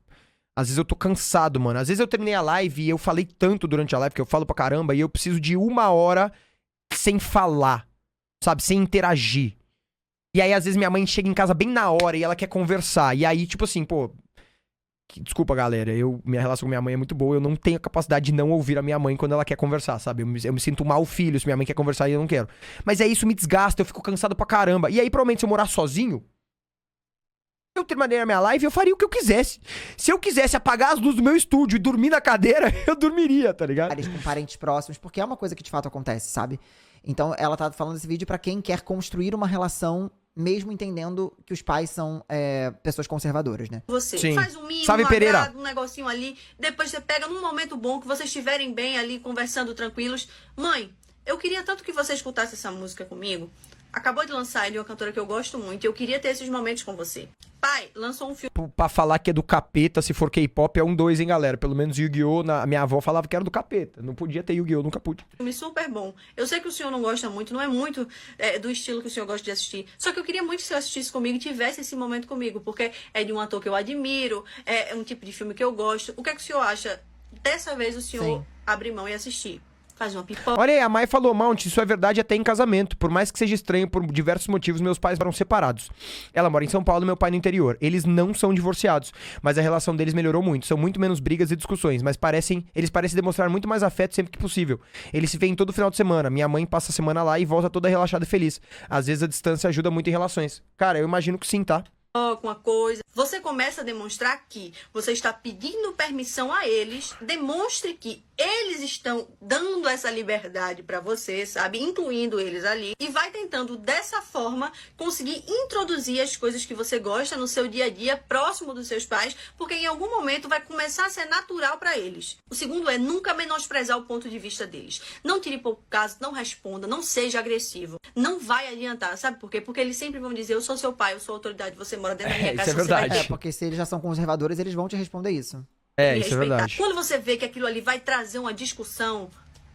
Às vezes eu tô cansado, mano. Às vezes eu terminei a live e eu falei tanto durante a live, que eu falo pra caramba, e eu preciso de 1 hora sem falar, sabe? Sem interagir. E aí, às vezes, minha mãe chega em casa bem na hora e ela quer conversar. E aí, tipo assim, pô... Desculpa, galera, minha relação com minha mãe é muito boa, eu não tenho a capacidade de não ouvir a minha mãe quando ela quer conversar, sabe? Eu me sinto mal filho se minha mãe quer conversar e eu não quero. Mas aí isso me desgasta, eu fico cansado pra caramba. E aí, provavelmente, se eu morar sozinho, eu terminaria a minha live e eu faria o que eu quisesse. Se eu quisesse apagar as luzes do meu estúdio e dormir na cadeira, eu dormiria, tá ligado? Com parentes próximos, porque é uma coisa que de fato acontece, sabe? Então, ela tá falando esse vídeo pra quem quer construir uma relação, mesmo entendendo que os pais são pessoas conservadoras, né? Você Sim. faz um mimo, Salve, Pereira. agrado, um negocinho ali, depois você pega num momento bom, que vocês estiverem bem ali, conversando tranquilos. Mãe, eu queria tanto que você escutasse essa música comigo. Acabou de lançar ele, uma cantora que eu gosto muito, e eu queria ter esses momentos com você. Pai, lançou um filme Pra falar que é do capeta, se for K-pop, é 1-2, hein, galera? Pelo menos Yu-Gi-Oh! Minha avó falava que era do capeta. Não podia ter Yu-Gi-Oh! Nunca pude. super bom. Eu sei que o senhor não gosta muito, não é muito do estilo que o senhor gosta de assistir. Só que eu queria muito que o senhor assistisse comigo e tivesse esse momento comigo, porque é de um ator que eu admiro, é um tipo de filme que eu gosto. O que é que o senhor acha? Dessa vez o senhor abrir mão e assistir. Faz uma pipoca. Olha aí, a Mai falou, Mount, isso é verdade até em casamento. Por mais que seja estranho, por diversos motivos, meus pais foram separados. Ela mora em São Paulo e meu pai no interior. Eles não são divorciados, mas a relação deles melhorou muito. São muito menos brigas e discussões, mas eles parecem demonstrar muito mais afeto sempre que possível. Eles se veem todo final de semana. Minha mãe passa a semana lá e volta toda relaxada e feliz. Às vezes a distância ajuda muito em relações. Cara, eu imagino que sim, tá? Uma coisa, você começa a demonstrar que você está pedindo permissão a eles, demonstre que eles estão dando essa liberdade para você, sabe, incluindo eles ali, e vai tentando dessa forma conseguir introduzir as coisas que você gosta no seu dia a dia, próximo dos seus pais, porque em algum momento vai começar a ser natural para eles. O segundo é nunca menosprezar o ponto de vista deles. Não tire pouco caso, não responda, não seja agressivo. Não vai adiantar, sabe por quê? Porque eles sempre vão dizer, eu sou seu pai, eu sou autoridade, você mora dentro da minha casa, isso é verdade. É, porque se eles já são conservadores, eles vão te responder isso. É, isso é verdade. Quando você vê que aquilo ali vai trazer uma discussão,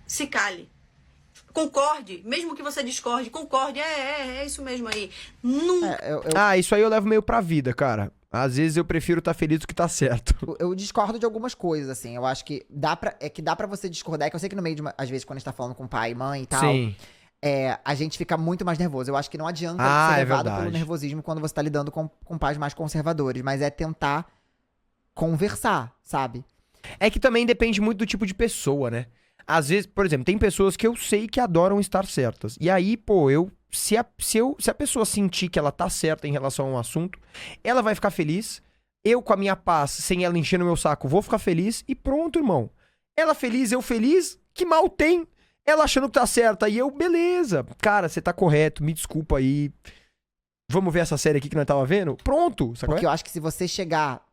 se cale. Concorde, mesmo que você discorde, concorde, é isso mesmo aí. Nunca. Isso aí eu levo meio pra vida, cara. Às vezes eu prefiro estar feliz do que tá certo. Eu discordo de algumas coisas, assim. Eu acho que dá pra você discordar. É que eu sei que no meio de às vezes, quando a gente tá falando com pai e mãe e tal, Sim. A gente fica muito mais nervoso. Eu acho que não adianta ser levado pelo nervosismo quando você tá lidando com pais mais conservadores, mas é tentar conversar, sabe? É que também depende muito do tipo de pessoa, né? Às vezes, por exemplo, tem pessoas que eu sei que adoram estar certas. E aí, pô, se a pessoa sentir que ela tá certa em relação a um assunto, ela vai ficar feliz. Eu, com a minha paz, sem ela enchendo o meu saco, vou ficar feliz e pronto, irmão. Ela feliz, eu feliz, que mal tem? Ela achando que tá certa e eu, beleza. Cara, você tá correto, me desculpa aí. Vamos ver essa série aqui que nós tava vendo? Pronto, sabe? Porque eu acho que se você chegar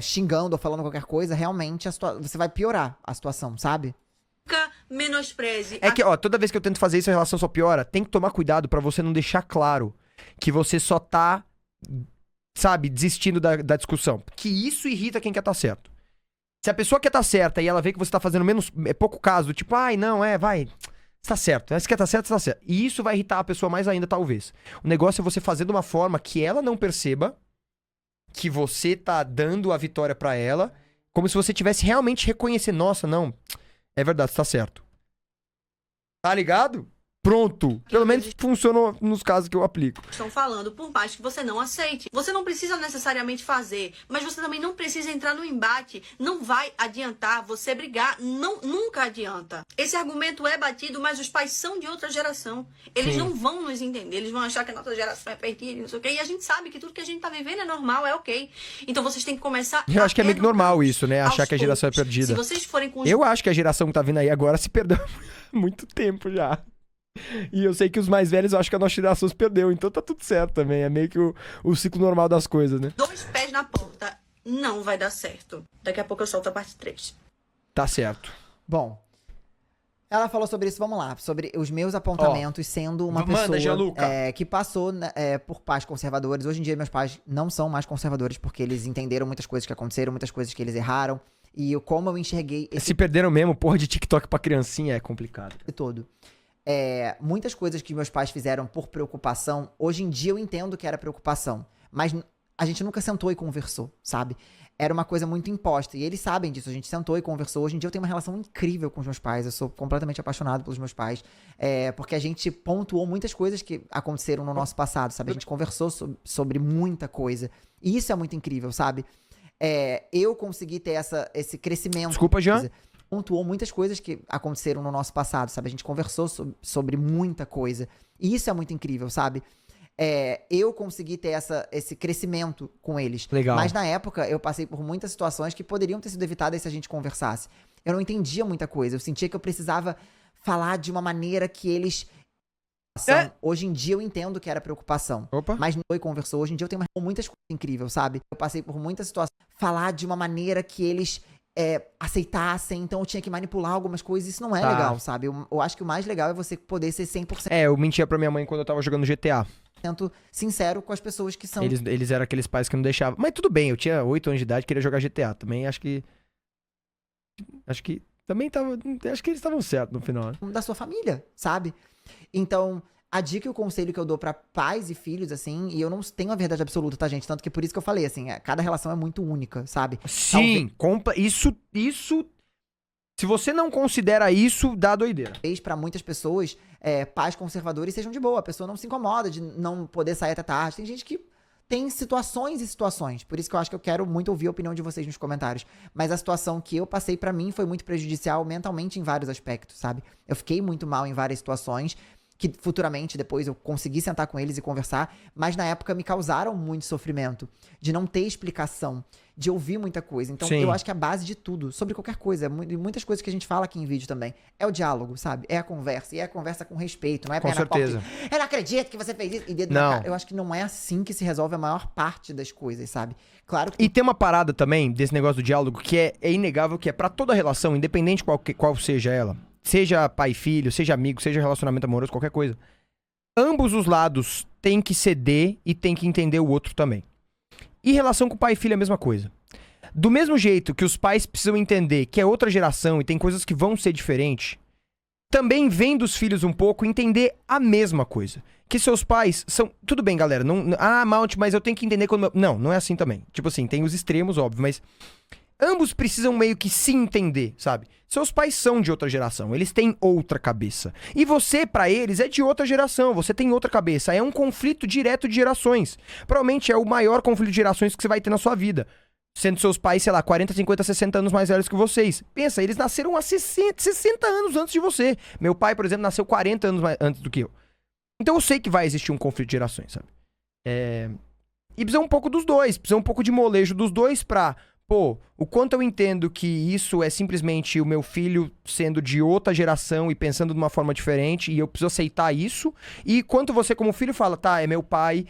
xingando ou falando qualquer coisa, realmente você vai piorar a situação, sabe? Nunca menospreze. É que, ó, toda vez que eu tento fazer isso, a relação só piora. Tem que tomar cuidado pra você não deixar claro que você só tá, sabe, desistindo da discussão. Que isso irrita quem quer tá certo. Se a pessoa quer tá certa e ela vê que você tá fazendo pouco caso, tipo, não, vai, você tá certo. Se quer tá certo, você tá certo. E isso vai irritar a pessoa mais ainda, talvez. O negócio é você fazer de uma forma que ela não perceba que você tá dando a vitória pra ela, como se você tivesse realmente reconhecendo, nossa, não, é verdade, você tá certo. Tá ligado? Pronto. Pelo menos funcionou nos casos que eu aplico. Estão falando, por mais que você não aceite. Você não precisa necessariamente fazer, mas você também não precisa entrar no embate. Não vai adiantar você brigar. Não, nunca adianta. Esse argumento é batido, mas os pais são de outra geração. Eles não vão nos entender. Eles vão achar que a nossa geração é perdida, não sei o quê. E a gente sabe que tudo que a gente tá vivendo é normal, é ok. Então vocês têm que começar Eu acho que é meio que normal isso, né? Achar que a geração é perdida. Se vocês forem com Eu acho que a geração que tá vindo aí agora se perdeu há muito tempo já. E eu sei que os mais velhos, eu acho que a nossa geração se perdeu. Então tá tudo certo também. É meio que o ciclo normal das coisas, né? 2 pés na porta, não vai dar certo. Daqui a pouco eu solto a parte 3. Tá certo. Bom, ela falou sobre isso, vamos lá. Sobre os meus apontamentos sendo uma pessoa que passou por pais conservadores. Hoje em dia meus pais não são mais conservadores porque eles entenderam muitas coisas que aconteceram, muitas coisas que eles erraram. E como eu enxerguei Se perderam mesmo, porra de TikTok pra criancinha é complicado. Todo. muitas coisas que meus pais fizeram por preocupação, hoje em dia eu entendo que era preocupação. Mas a gente nunca sentou e conversou, sabe? Era uma coisa muito imposta. E eles sabem disso. A gente sentou e conversou. Hoje em dia eu tenho uma relação incrível com os meus pais. Eu sou completamente apaixonado pelos meus pais. Porque a gente pontuou muitas coisas que aconteceram no nosso passado, sabe? A gente conversou sobre muita coisa. E isso é muito incrível, sabe? Eu consegui ter esse crescimento. Desculpa, Jean. Pontuou muitas coisas que aconteceram no nosso passado, sabe? A gente conversou sobre muita coisa. E isso é muito incrível, sabe? Eu consegui ter esse crescimento com eles. Legal. Mas na época eu passei por muitas situações que poderiam ter sido evitadas se a gente conversasse. Eu não entendia muita coisa. Eu sentia que eu precisava falar de uma maneira que eles... Hoje em dia eu entendo que era preocupação. Mas não foi conversou. Hoje em dia eu tenho muitas coisas incríveis, sabe? Eu passei por muitas situações. Falar de uma maneira que eles... aceitassem, então eu tinha que manipular algumas coisas, isso não é legal, sabe? Eu acho que o mais legal é você poder ser 100%. Eu mentia pra minha mãe quando eu tava jogando GTA. Sincero com as pessoas que são... Eles eram aqueles pais que não deixavam. Mas tudo bem, eu tinha 8 anos de idade e queria jogar GTA. Também acho que também tava... Acho que eles estavam certos no final. Né? Da sua família, sabe? Então... A dica e o conselho que eu dou pra pais e filhos, assim, e eu não tenho a verdade absoluta, tá, gente? Tanto que por isso que eu falei, assim, cada relação é muito única, sabe? Sim, isso... Se você não considera isso, dá doideira. Talvez pra muitas pessoas, pais conservadores sejam de boa. A pessoa não se incomoda de não poder sair até tarde. Tem gente que tem situações e situações. Por isso que eu acho que eu quero muito ouvir a opinião de vocês nos comentários. Mas a situação que eu passei pra mim foi muito prejudicial mentalmente em vários aspectos, sabe? Eu fiquei muito mal em várias situações... que futuramente, depois, eu consegui sentar com eles e conversar, mas na época me causaram muito sofrimento, de não ter explicação, de ouvir muita coisa. Então, eu acho que a base de tudo, sobre qualquer coisa, muitas coisas que a gente fala aqui em vídeo também, é o diálogo, sabe? É a conversa, e é a conversa com respeito, não é com certeza. Eu não acredito que você fez isso, e dedo na cara. Eu acho que não é assim que se resolve a maior parte das coisas, sabe? Claro que... E tem uma parada também, desse negócio do diálogo, que é inegável, que é pra toda relação, independente qual seja ela, seja pai e filho, seja amigo, seja relacionamento amoroso, qualquer coisa. Ambos os lados têm que ceder e têm que entender o outro também. E relação com pai e filho é a mesma coisa. Do mesmo jeito que os pais precisam entender que é outra geração e tem coisas que vão ser diferentes, também vem dos filhos um pouco entender a mesma coisa. Que seus pais são... Tudo bem, galera. Mount, mas eu tenho que entender quando... Não é assim também. Tipo assim, tem os extremos, óbvio, mas... Ambos precisam meio que se entender, sabe? Seus pais são de outra geração, eles têm outra cabeça. E você, pra eles, é de outra geração, você tem outra cabeça. É um conflito direto de gerações. Provavelmente é o maior conflito de gerações que você vai ter na sua vida. Sendo seus pais, sei lá, 40, 50, 60 anos mais velhos que vocês. Pensa, eles nasceram há 60 anos antes de você. Meu pai, por exemplo, nasceu 40 anos antes do que eu. Então eu sei que vai existir um conflito de gerações, sabe? E precisa um pouco dos dois, precisa um pouco de molejo dos dois pra... Pô, o quanto eu entendo que isso é simplesmente o meu filho sendo de outra geração e pensando de uma forma diferente, e eu preciso aceitar isso, e quanto você como filho fala, tá, é meu pai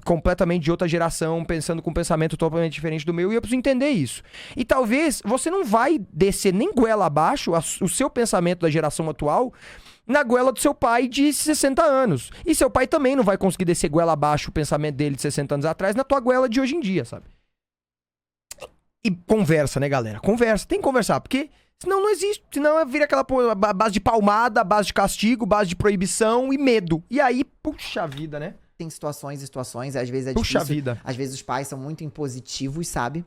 completamente de outra geração, pensando com um pensamento totalmente diferente do meu, e eu preciso entender isso. E talvez você não vai descer nem goela abaixo o seu pensamento da geração atual na goela do seu pai de 60 anos. E seu pai também não vai conseguir descer goela abaixo o pensamento dele de 60 anos atrás na tua goela de hoje em dia, sabe? E conversa, né, galera? Conversa, tem que conversar, porque senão não existe. Senão vira aquela base de palmada, base de castigo, base de proibição e medo. E aí, puxa vida, né? Tem situações e situações, às vezes é puxa difícil. Vida. Às vezes os pais são muito impositivos, sabe?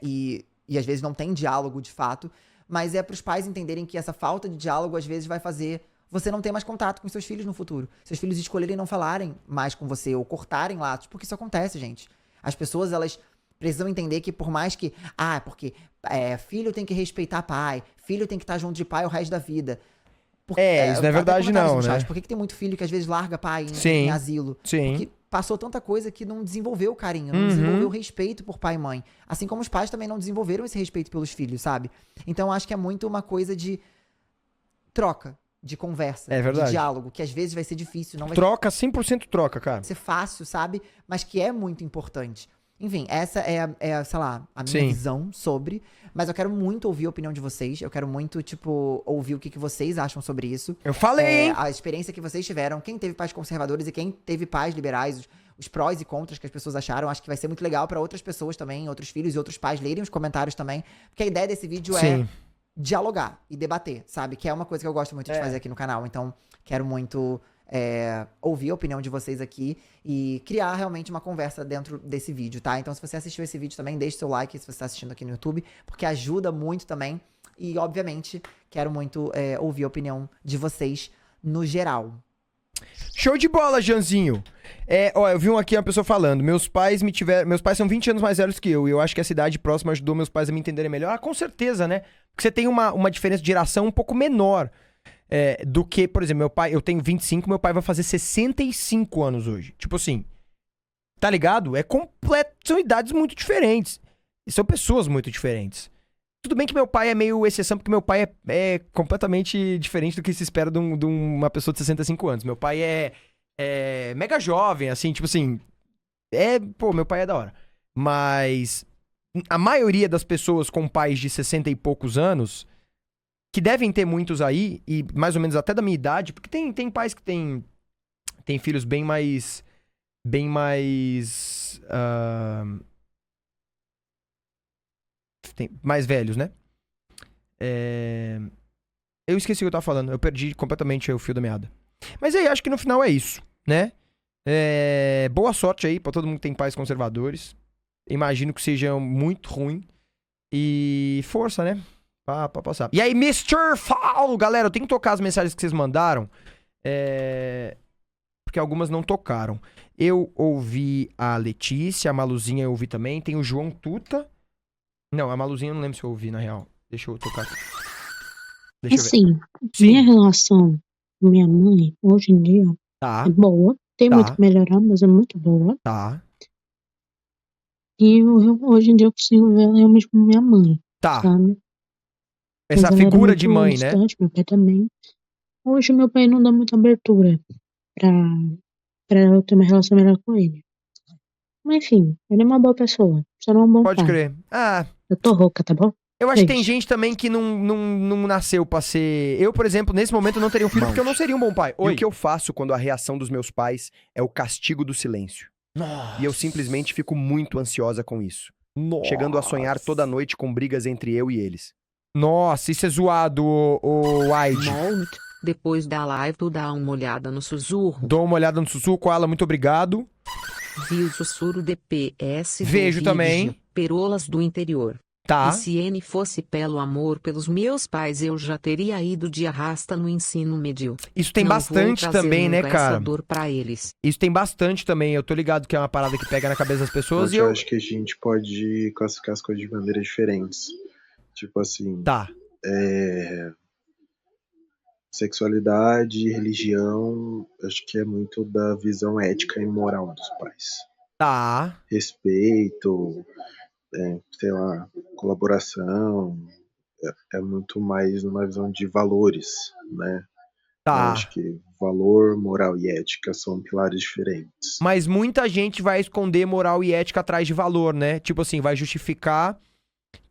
E às vezes não tem diálogo de fato. Mas é pros pais entenderem que essa falta de diálogo às vezes vai fazer você não ter mais contato com seus filhos no futuro. Seus filhos escolherem não falarem mais com você ou cortarem laços, porque isso acontece, gente. As pessoas, elas precisam entender que por mais que... porque filho tem que respeitar pai, filho tem que estar junto de pai o resto da vida. Isso não é verdade não, né? Por que tem muito filho que às vezes larga pai Sim. em asilo? Sim. Porque passou tanta coisa que não desenvolveu o carinho, não desenvolveu o respeito por pai e mãe. Assim como os pais também não desenvolveram esse respeito pelos filhos, sabe? Então acho que é muito uma coisa de troca, de conversa, de diálogo, que às vezes vai ser difícil. Não vai troca, 100% troca, cara. ser fácil, sabe? Mas que é muito importante. Enfim, essa sei lá, a minha visão sobre. Mas eu quero muito ouvir a opinião de vocês. Eu quero muito, ouvir o que vocês acham sobre isso. Eu falei, hein? A experiência que vocês tiveram. Quem teve pais conservadores e quem teve pais liberais. Os prós e contras que as pessoas acharam. Acho que vai ser muito legal pra outras pessoas também, outros filhos e outros pais lerem os comentários também. Porque a ideia desse vídeo é dialogar e debater, sabe? Que é uma coisa que eu gosto muito de fazer aqui no canal. Então, quero muito ouvir a opinião de vocês aqui e criar realmente uma conversa dentro desse vídeo, tá? Então, se você assistiu esse vídeo também, deixe seu like se você está assistindo aqui no YouTube, porque ajuda muito também. E, obviamente, quero muito ouvir a opinião de vocês no geral. Show de bola, Janzinho. Eu vi aqui uma pessoa falando, meus pais são 20 anos mais velhos que eu, e eu acho que a cidade próxima ajudou meus pais a me entenderem melhor. Ah, com certeza, né? Porque você tem uma diferença de geração um pouco menor do que, por exemplo, meu pai, eu tenho 25, meu pai vai fazer 65 anos hoje. Tipo assim, tá ligado? São idades muito diferentes. E são pessoas muito diferentes. Tudo bem que meu pai é meio exceção, porque meu pai é completamente diferente do que se espera de uma pessoa de 65 anos. Meu pai é mega jovem, assim, tipo assim... meu pai é da hora. Mas a maioria das pessoas com pais de 60 e poucos anos, que devem ter muitos aí, e mais ou menos até da minha idade, porque tem pais que tem filhos bem mais mais velhos, né? Eu esqueci o que eu tava falando. Eu perdi completamente o fio da meada. Mas aí, acho que no final é isso, né? Boa sorte aí pra todo mundo que tem pais conservadores. Imagino que seja muito ruim. E força, né? Pra passar. E aí, Mr. Paulo, galera, eu tenho que tocar as mensagens que vocês mandaram. Porque algumas não tocaram. Eu ouvi a Letícia, a Maluzinha eu ouvi também. Tem o João Tuta. Não, a Maluzinha eu não lembro se eu ouvi, na real. Deixa eu tocar aqui. Assim, minha relação com minha mãe, hoje em dia, é boa. Tem muito que melhorar, mas é muito boa. Tá. E hoje em dia eu consigo ver ela mesmo como minha mãe. Tá. Sabe? Essa figura de mãe, né? Meu pai também. Hoje meu pai não dá muita abertura pra eu ter uma relação melhor com ele. Mas enfim, ele é uma boa pessoa. Só não é um bom pai. Pode crer. Eu tô rouca, tá bom? Eu acho que tem gente também que não nasceu pra ser... Eu, por exemplo, nesse momento não teria um filho porque eu não seria um bom pai. E o que eu faço quando a reação dos meus pais é o castigo do silêncio? Nossa. E eu simplesmente fico muito ansiosa com isso. Chegando a sonhar toda noite com brigas entre eu e eles. Nossa, isso é zoado, o White. Depois da live, tu dá uma olhada no sussurro. Dou uma olhada no sussurro, Koala, muito obrigado. Vi o sussurro DPS. Vejo também. Perolas do interior. Tá. E se N fosse pelo amor pelos meus pais, eu já teria ido de arrasta no ensino médio. Isso tem bastante também, né, cara? Dor pra eles. Isso tem bastante também. Eu tô ligado que é uma parada que pega na cabeça das pessoas. Eu acho que a gente pode classificar as coisas de maneiras diferentes. Tipo assim. Tá. Sexualidade, religião, acho que é muito da visão ética e moral dos pais. Tá. Respeito, sei lá, colaboração, é muito mais uma visão de valores, né? Tá. Eu acho que valor, moral e ética são pilares diferentes. Mas muita gente vai esconder moral e ética atrás de valor, né? Tipo assim, vai justificar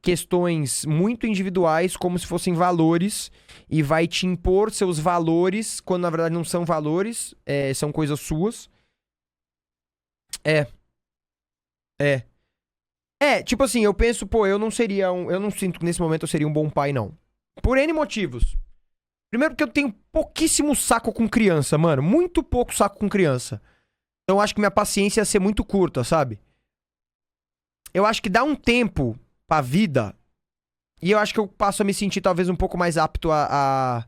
questões muito individuais como se fossem valores e vai te impor seus valores quando na verdade não são valores, são coisas suas. Tipo assim, eu penso, eu não sinto que nesse momento eu seria um bom pai, não. Por N motivos. Primeiro porque eu tenho pouquíssimo saco com criança, mano. Muito pouco saco com criança. Então eu acho que minha paciência ia ser muito curta, sabe? Eu acho que dá um tempo pra vida e eu acho que eu passo a me sentir talvez um pouco mais apto a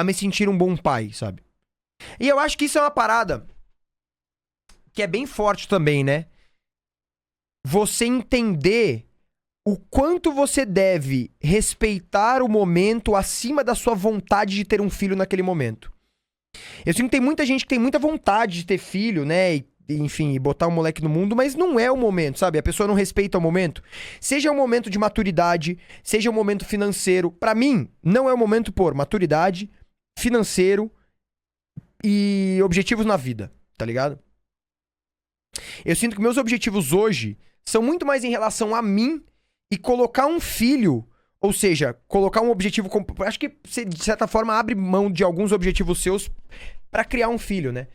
me sentir um bom pai, sabe? E eu acho que isso é uma parada que é bem forte também, né? Você entender o quanto você deve respeitar o momento acima da sua vontade de ter um filho naquele momento. Eu sinto que tem muita gente que tem muita vontade de ter filho, né? Enfim, botar um moleque no mundo, mas não é o momento, sabe? A pessoa não respeita o momento. Seja o momento de maturidade, seja o momento financeiro. Pra mim, não é o momento por maturidade, financeiro e objetivos na vida, tá ligado? Eu sinto que meus objetivos hoje são muito mais em relação a mim e colocar um filho, ou seja, colocar um objetivo... Acho que você, de certa forma, abre mão de alguns objetivos seus pra criar um filho, né?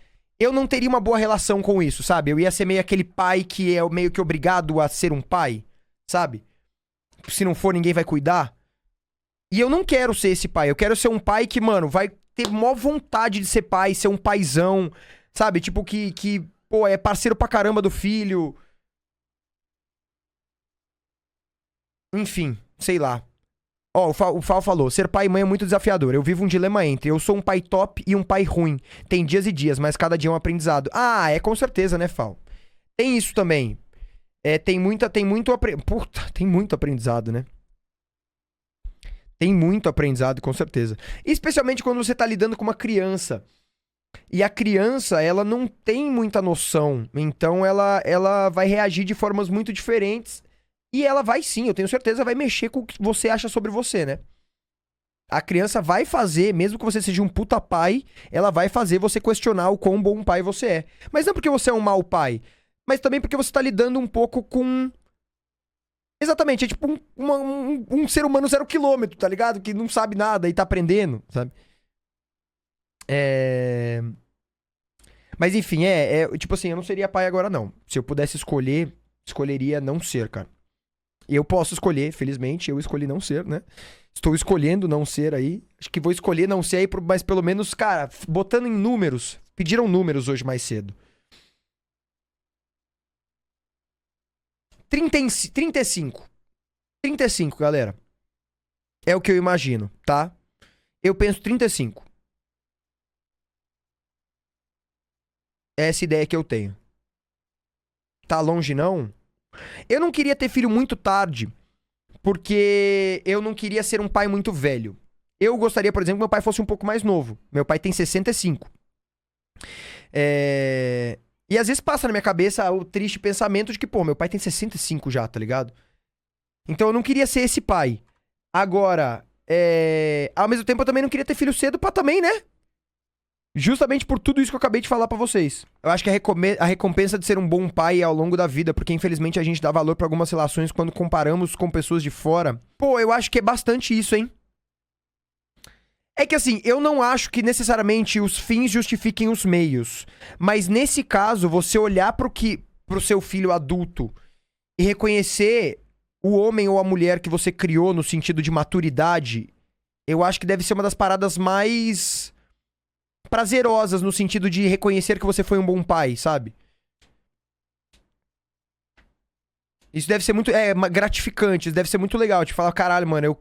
eu não teria uma boa relação com isso, sabe? Eu ia ser meio aquele pai que é meio que obrigado a ser um pai, sabe? Se não for, ninguém vai cuidar. E eu não quero ser esse pai. Eu quero ser um pai que, mano, vai ter maior vontade de ser pai, ser um paizão, sabe? Tipo, pô, é parceiro pra caramba do filho. Enfim, sei lá. Ó, o Fal falou, ser pai e mãe é muito desafiador. Eu vivo um dilema entre, eu sou um pai top e um pai ruim. Tem dias e dias, mas cada dia é um aprendizado. Ah, é com certeza, né, Fal? Tem isso também. Tem muito aprendizado, né? Tem muito aprendizado, com certeza. Especialmente quando você tá lidando com uma criança. E a criança, ela não tem muita noção. Então, ela vai reagir de formas muito diferentes. E ela vai sim, eu tenho certeza, vai mexer com o que você acha sobre você, né? A criança vai fazer, mesmo que você seja um puta pai, ela vai fazer você questionar o quão bom pai você é. Mas não porque você é um mau pai, mas também porque você tá lidando um pouco com... Exatamente, é tipo um ser humano 0 km, tá ligado? Que não sabe nada e tá aprendendo, sabe? Mas enfim, tipo assim, eu não seria pai agora não. Se eu pudesse escolher, escolheria não ser, cara. Eu posso escolher, felizmente, eu escolhi não ser, né? Estou escolhendo não ser aí. Acho que vou escolher não ser aí, mas pelo menos, cara, botando em números. Pediram números hoje mais cedo. 35. 35, galera. É o que eu imagino, tá? Eu penso 35. Essa ideia que eu tenho. Tá longe, não? Eu não queria ter filho muito tarde, porque eu não queria ser um pai muito velho. Eu gostaria, por exemplo, que meu pai fosse um pouco mais novo. Meu pai tem 65. E às vezes passa na minha cabeça o triste pensamento de que, pô, meu pai tem 65 já, tá ligado? Então eu não queria ser esse pai. Agora, ao mesmo tempo eu também não queria ter filho cedo pra também, né? Justamente por tudo isso que eu acabei de falar pra vocês. Eu acho que a recompensa de ser um bom pai é ao longo da vida, porque infelizmente a gente dá valor pra algumas relações quando comparamos com pessoas de fora. Pô, eu acho que é bastante isso, hein? É que assim, eu não acho que necessariamente os fins justifiquem os meios. Mas nesse caso, você olhar pro seu filho adulto e reconhecer o homem ou a mulher que você criou no sentido de maturidade, eu acho que deve ser uma das paradas mais prazerosas no sentido de reconhecer que você foi um bom pai, sabe? Isso deve ser muito gratificante, isso deve ser muito legal. Te falar, caralho, mano,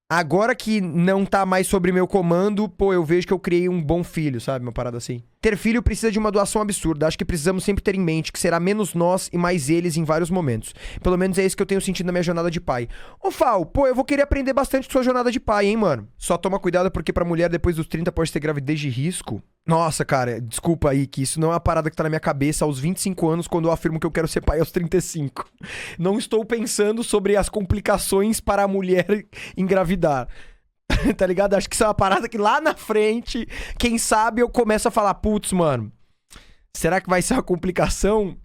agora que não tá mais sobre meu comando, pô, eu vejo que eu criei um bom filho, sabe? Uma parada assim. Ter filho precisa de uma doação absurda. Acho que precisamos sempre ter em mente que será menos nós e mais eles em vários momentos. Pelo menos é isso que eu tenho sentido na minha jornada de pai. Ô, Fal, pô, eu vou querer aprender bastante com sua jornada de pai, hein, mano? Só toma cuidado porque pra mulher depois dos 30 pode ter gravidez de risco. Nossa, cara, desculpa aí que isso não é uma parada que tá na minha cabeça aos 25 anos quando eu afirmo que eu quero ser pai aos 35. Não estou pensando sobre as complicações para a mulher engravidar. Tá ligado? Acho que isso é uma parada que lá na frente, quem sabe eu começo a falar, putz, mano, será que vai ser uma complicação?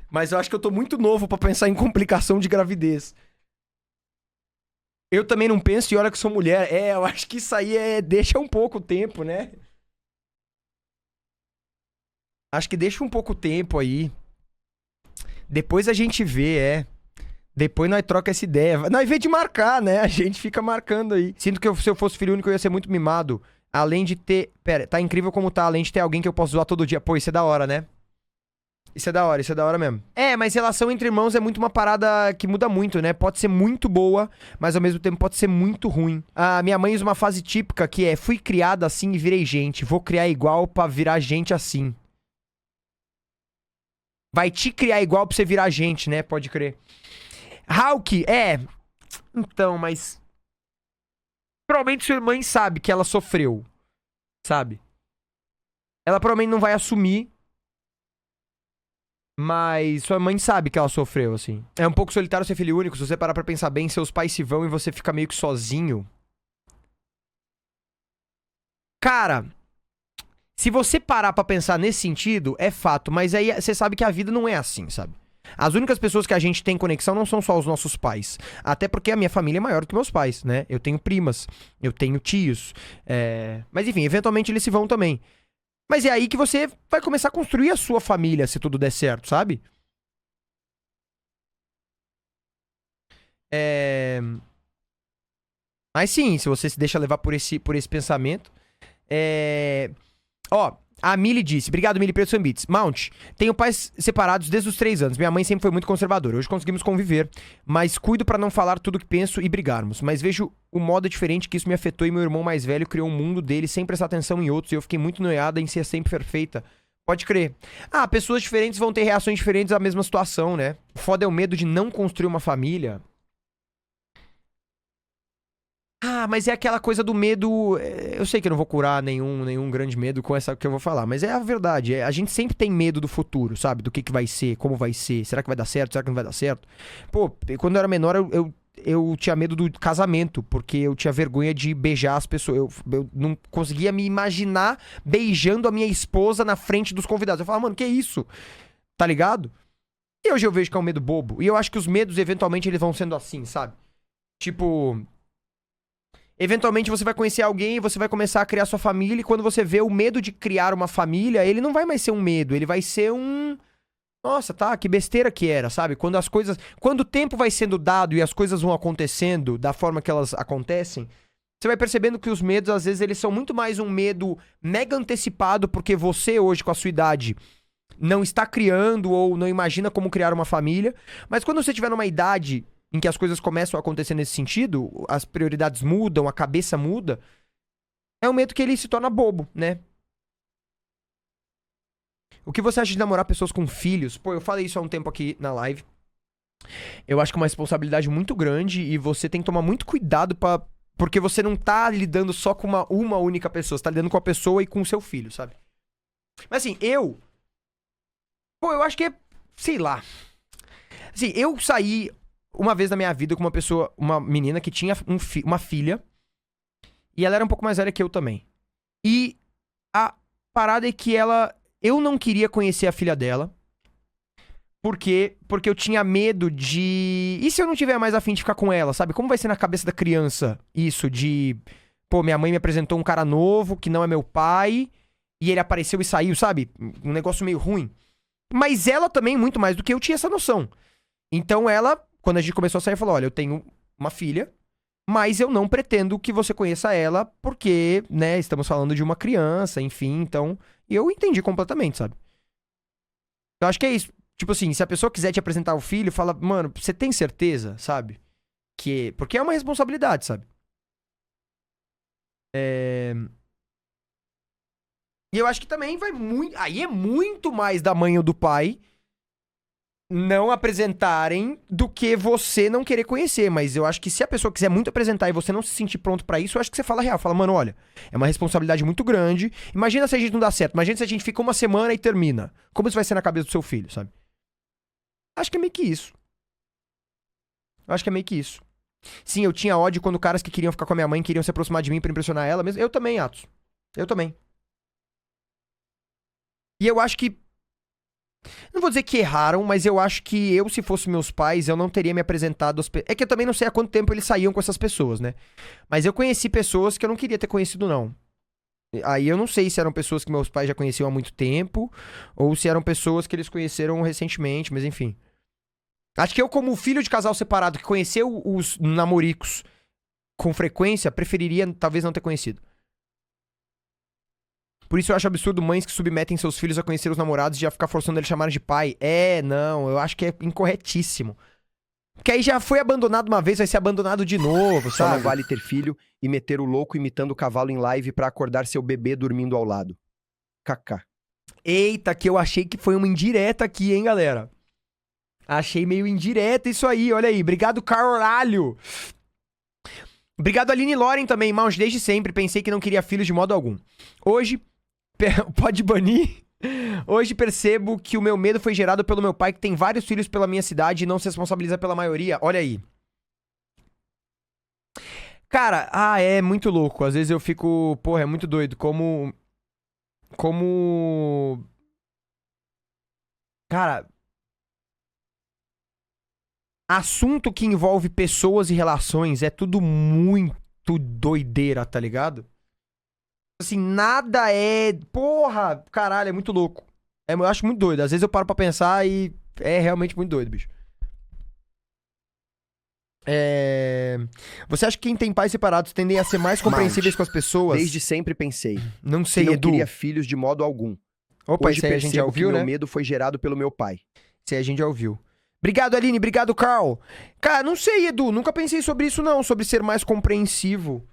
Mas eu acho que eu tô muito novo pra pensar em complicação de gravidez. Eu também não penso e olha que sou mulher. Eu acho que isso aí deixa um pouco o tempo, né? Acho que deixa um pouco o tempo aí. Depois a gente vê, Depois nós troca essa ideia. Nós vê de marcar, né? A gente fica marcando aí. Sinto que se eu fosse filho único eu ia ser muito mimado. Além de ter... Pera, tá incrível como tá. Além de ter alguém que eu posso zoar todo dia. Pô, isso é da hora, né? Isso é da hora mesmo. Mas relação entre irmãos é muito uma parada que muda muito, né? Pode ser muito boa, mas ao mesmo tempo pode ser muito ruim. A minha mãe usa uma frase típica que é: fui criada assim e virei gente. Vou criar igual pra virar gente assim. Vai te criar igual pra você virar gente, né? Pode crer. Hulk, então, mas provavelmente sua mãe sabe que ela sofreu, sabe? Ela provavelmente não vai assumir, mas sua mãe sabe que ela sofreu, assim. É um pouco solitário ser filho único. Se você parar pra pensar bem, seus pais se vão e você fica meio que sozinho. Cara, se você parar pra pensar nesse sentido, é fato, mas aí você sabe que a vida não é assim, sabe? As únicas pessoas que a gente tem conexão não são só os nossos pais. Até porque a minha família é maior do que meus pais, né? Eu tenho primas, eu tenho tios. Mas enfim, eventualmente eles se vão também. Mas é aí que você vai começar a construir a sua família, se tudo der certo, sabe? Mas sim, se você se deixa levar por esse pensamento. Ó, a Mili disse, obrigado Mili pelos bits. Mount, tenho pais separados desde os 3 anos. Minha mãe sempre foi muito conservadora. Hoje conseguimos conviver, mas cuido pra não falar tudo que penso e brigarmos. Mas vejo o modo diferente que isso me afetou e meu irmão mais velho criou um mundo dele sem prestar atenção em outros e eu fiquei muito noiada em ser sempre perfeita. Pode crer. Ah, pessoas diferentes vão ter reações diferentes à mesma situação, né? O foda é o medo de não construir uma família. Ah, mas é aquela coisa do medo. Eu sei que eu não vou curar nenhum grande medo com essa que eu vou falar, mas é a verdade. A gente sempre tem medo do futuro, sabe? Do que vai ser, como vai ser. Será que vai dar certo? Será que não vai dar certo? Pô, quando eu era menor, eu tinha medo do casamento, porque eu tinha vergonha de beijar as pessoas. Eu não conseguia me imaginar beijando a minha esposa na frente dos convidados. Eu falava, mano, que isso? Tá ligado? E hoje eu vejo que é um medo bobo. E eu acho que os medos, eventualmente, eles vão sendo assim, sabe? Tipo. Eventualmente você vai conhecer alguém e você vai começar a criar sua família e quando você vê o medo de criar uma família, ele não vai mais ser um medo, ele vai ser um... Nossa, tá, que besteira que era, sabe? Quando as coisas... Quando o tempo vai sendo dado e as coisas vão acontecendo da forma que elas acontecem, você vai percebendo que os medos, às vezes, eles são muito mais um medo mega antecipado porque você hoje, com a sua idade, não está criando ou não imagina como criar uma família, mas quando você tiver numa idade... em que as coisas começam a acontecer nesse sentido, as prioridades mudam, a cabeça muda, é um medo que ele se torna bobo, né? O que você acha de namorar pessoas com filhos? Pô, eu falei isso há um tempo aqui na live. Eu acho que é uma responsabilidade muito grande e você tem que tomar muito cuidado porque você não tá lidando só com uma única pessoa, você tá lidando com a pessoa e com o seu filho, sabe? Mas assim, eu acho que é, sei lá. Assim, eu saí... uma vez na minha vida com uma menina que tinha uma filha. E ela era um pouco mais velha que eu também. E a parada é que eu não queria conhecer a filha dela. Porque eu tinha medo de... E se eu não tiver mais a fim de ficar com ela, sabe? Como vai ser na cabeça da criança isso de... Pô, minha mãe me apresentou um cara novo, que não é meu pai. E ele apareceu e saiu, sabe? Um negócio meio ruim. Mas ela também, muito mais do que eu, tinha essa noção. Então ela... Quando a gente começou a sair, falou, olha, eu tenho uma filha, mas eu não pretendo que você conheça ela, porque, né, estamos falando de uma criança, enfim, então... E eu entendi completamente, sabe? Eu acho que é isso. Tipo assim, se a pessoa quiser te apresentar o filho, fala, mano, você tem certeza, sabe? Porque é uma responsabilidade, sabe? E eu acho que também vai muito... Aí é muito mais da mãe ou do pai... não apresentarem do que você não querer conhecer, mas eu acho que se a pessoa quiser muito apresentar e você não se sentir pronto pra isso, eu acho que você fala real, fala, mano, olha, é uma responsabilidade muito grande, imagina se a gente não dá certo, imagina se a gente fica uma semana e termina, como isso vai ser na cabeça do seu filho, sabe? Acho que é meio que isso. Sim, eu tinha ódio quando caras que queriam ficar com a minha mãe queriam se aproximar de mim pra impressionar ela, mesmo eu também, Atos, eu também. E eu acho que não vou dizer que erraram, mas eu acho que eu, se fosse meus pais, eu não teria me apresentado às pessoas. É que eu também não sei há quanto tempo eles saíam com essas pessoas, né? Mas eu conheci pessoas que eu não queria ter conhecido, não. Aí eu não sei se eram pessoas que meus pais já conheciam há muito tempo, ou se eram pessoas que eles conheceram recentemente, mas enfim. Acho que eu, como filho de casal separado que conheceu os namoricos com frequência, preferiria talvez não ter conhecido. Por isso eu acho absurdo mães que submetem seus filhos a conhecer os namorados e já ficar forçando eles a chamarem de pai. Não, eu acho que é incorretíssimo. Porque aí já foi abandonado uma vez, vai ser abandonado de novo, Só sabe? não vale ter filho e meter o louco imitando o cavalo em live pra acordar seu bebê dormindo ao lado. KK. Eita, que eu achei que foi uma indireta aqui, hein, galera? Achei meio indireta isso aí, olha aí. Obrigado, caralho. Obrigado, Aline Loren também. Mouse, desde sempre pensei que não queria filhos de modo algum. Hoje... Pode banir? Hoje percebo que o meu medo foi gerado pelo meu pai, que tem vários filhos pela minha cidade e não se responsabiliza pela maioria. Olha aí. Cara, é muito louco. Às vezes eu fico... Porra, é muito doido. Como... Cara... Assunto que envolve pessoas e relações é tudo muito doideira, tá ligado? Assim, nada é... Porra, caralho, é muito louco. Eu acho muito doido. Às vezes eu paro pra pensar e é realmente muito doido, bicho. Você acha que quem tem pais separados tendem a ser mais compreensíveis com as pessoas? Desde sempre pensei. Não sei, que não Edu. queria filhos de modo algum. Opa, Hoje isso aí a gente já percebo ouviu, que né? meu medo foi gerado pelo meu pai. Isso aí a gente já ouviu. Obrigado, Aline. Obrigado, Carl. Cara, não sei, Edu. Nunca pensei sobre isso, não. Sobre ser mais compreensivo.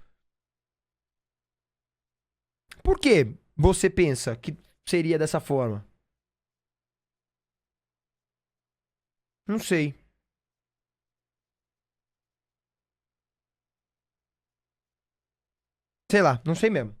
Por que você pensa que seria dessa forma? Não sei. Sei lá, não sei mesmo.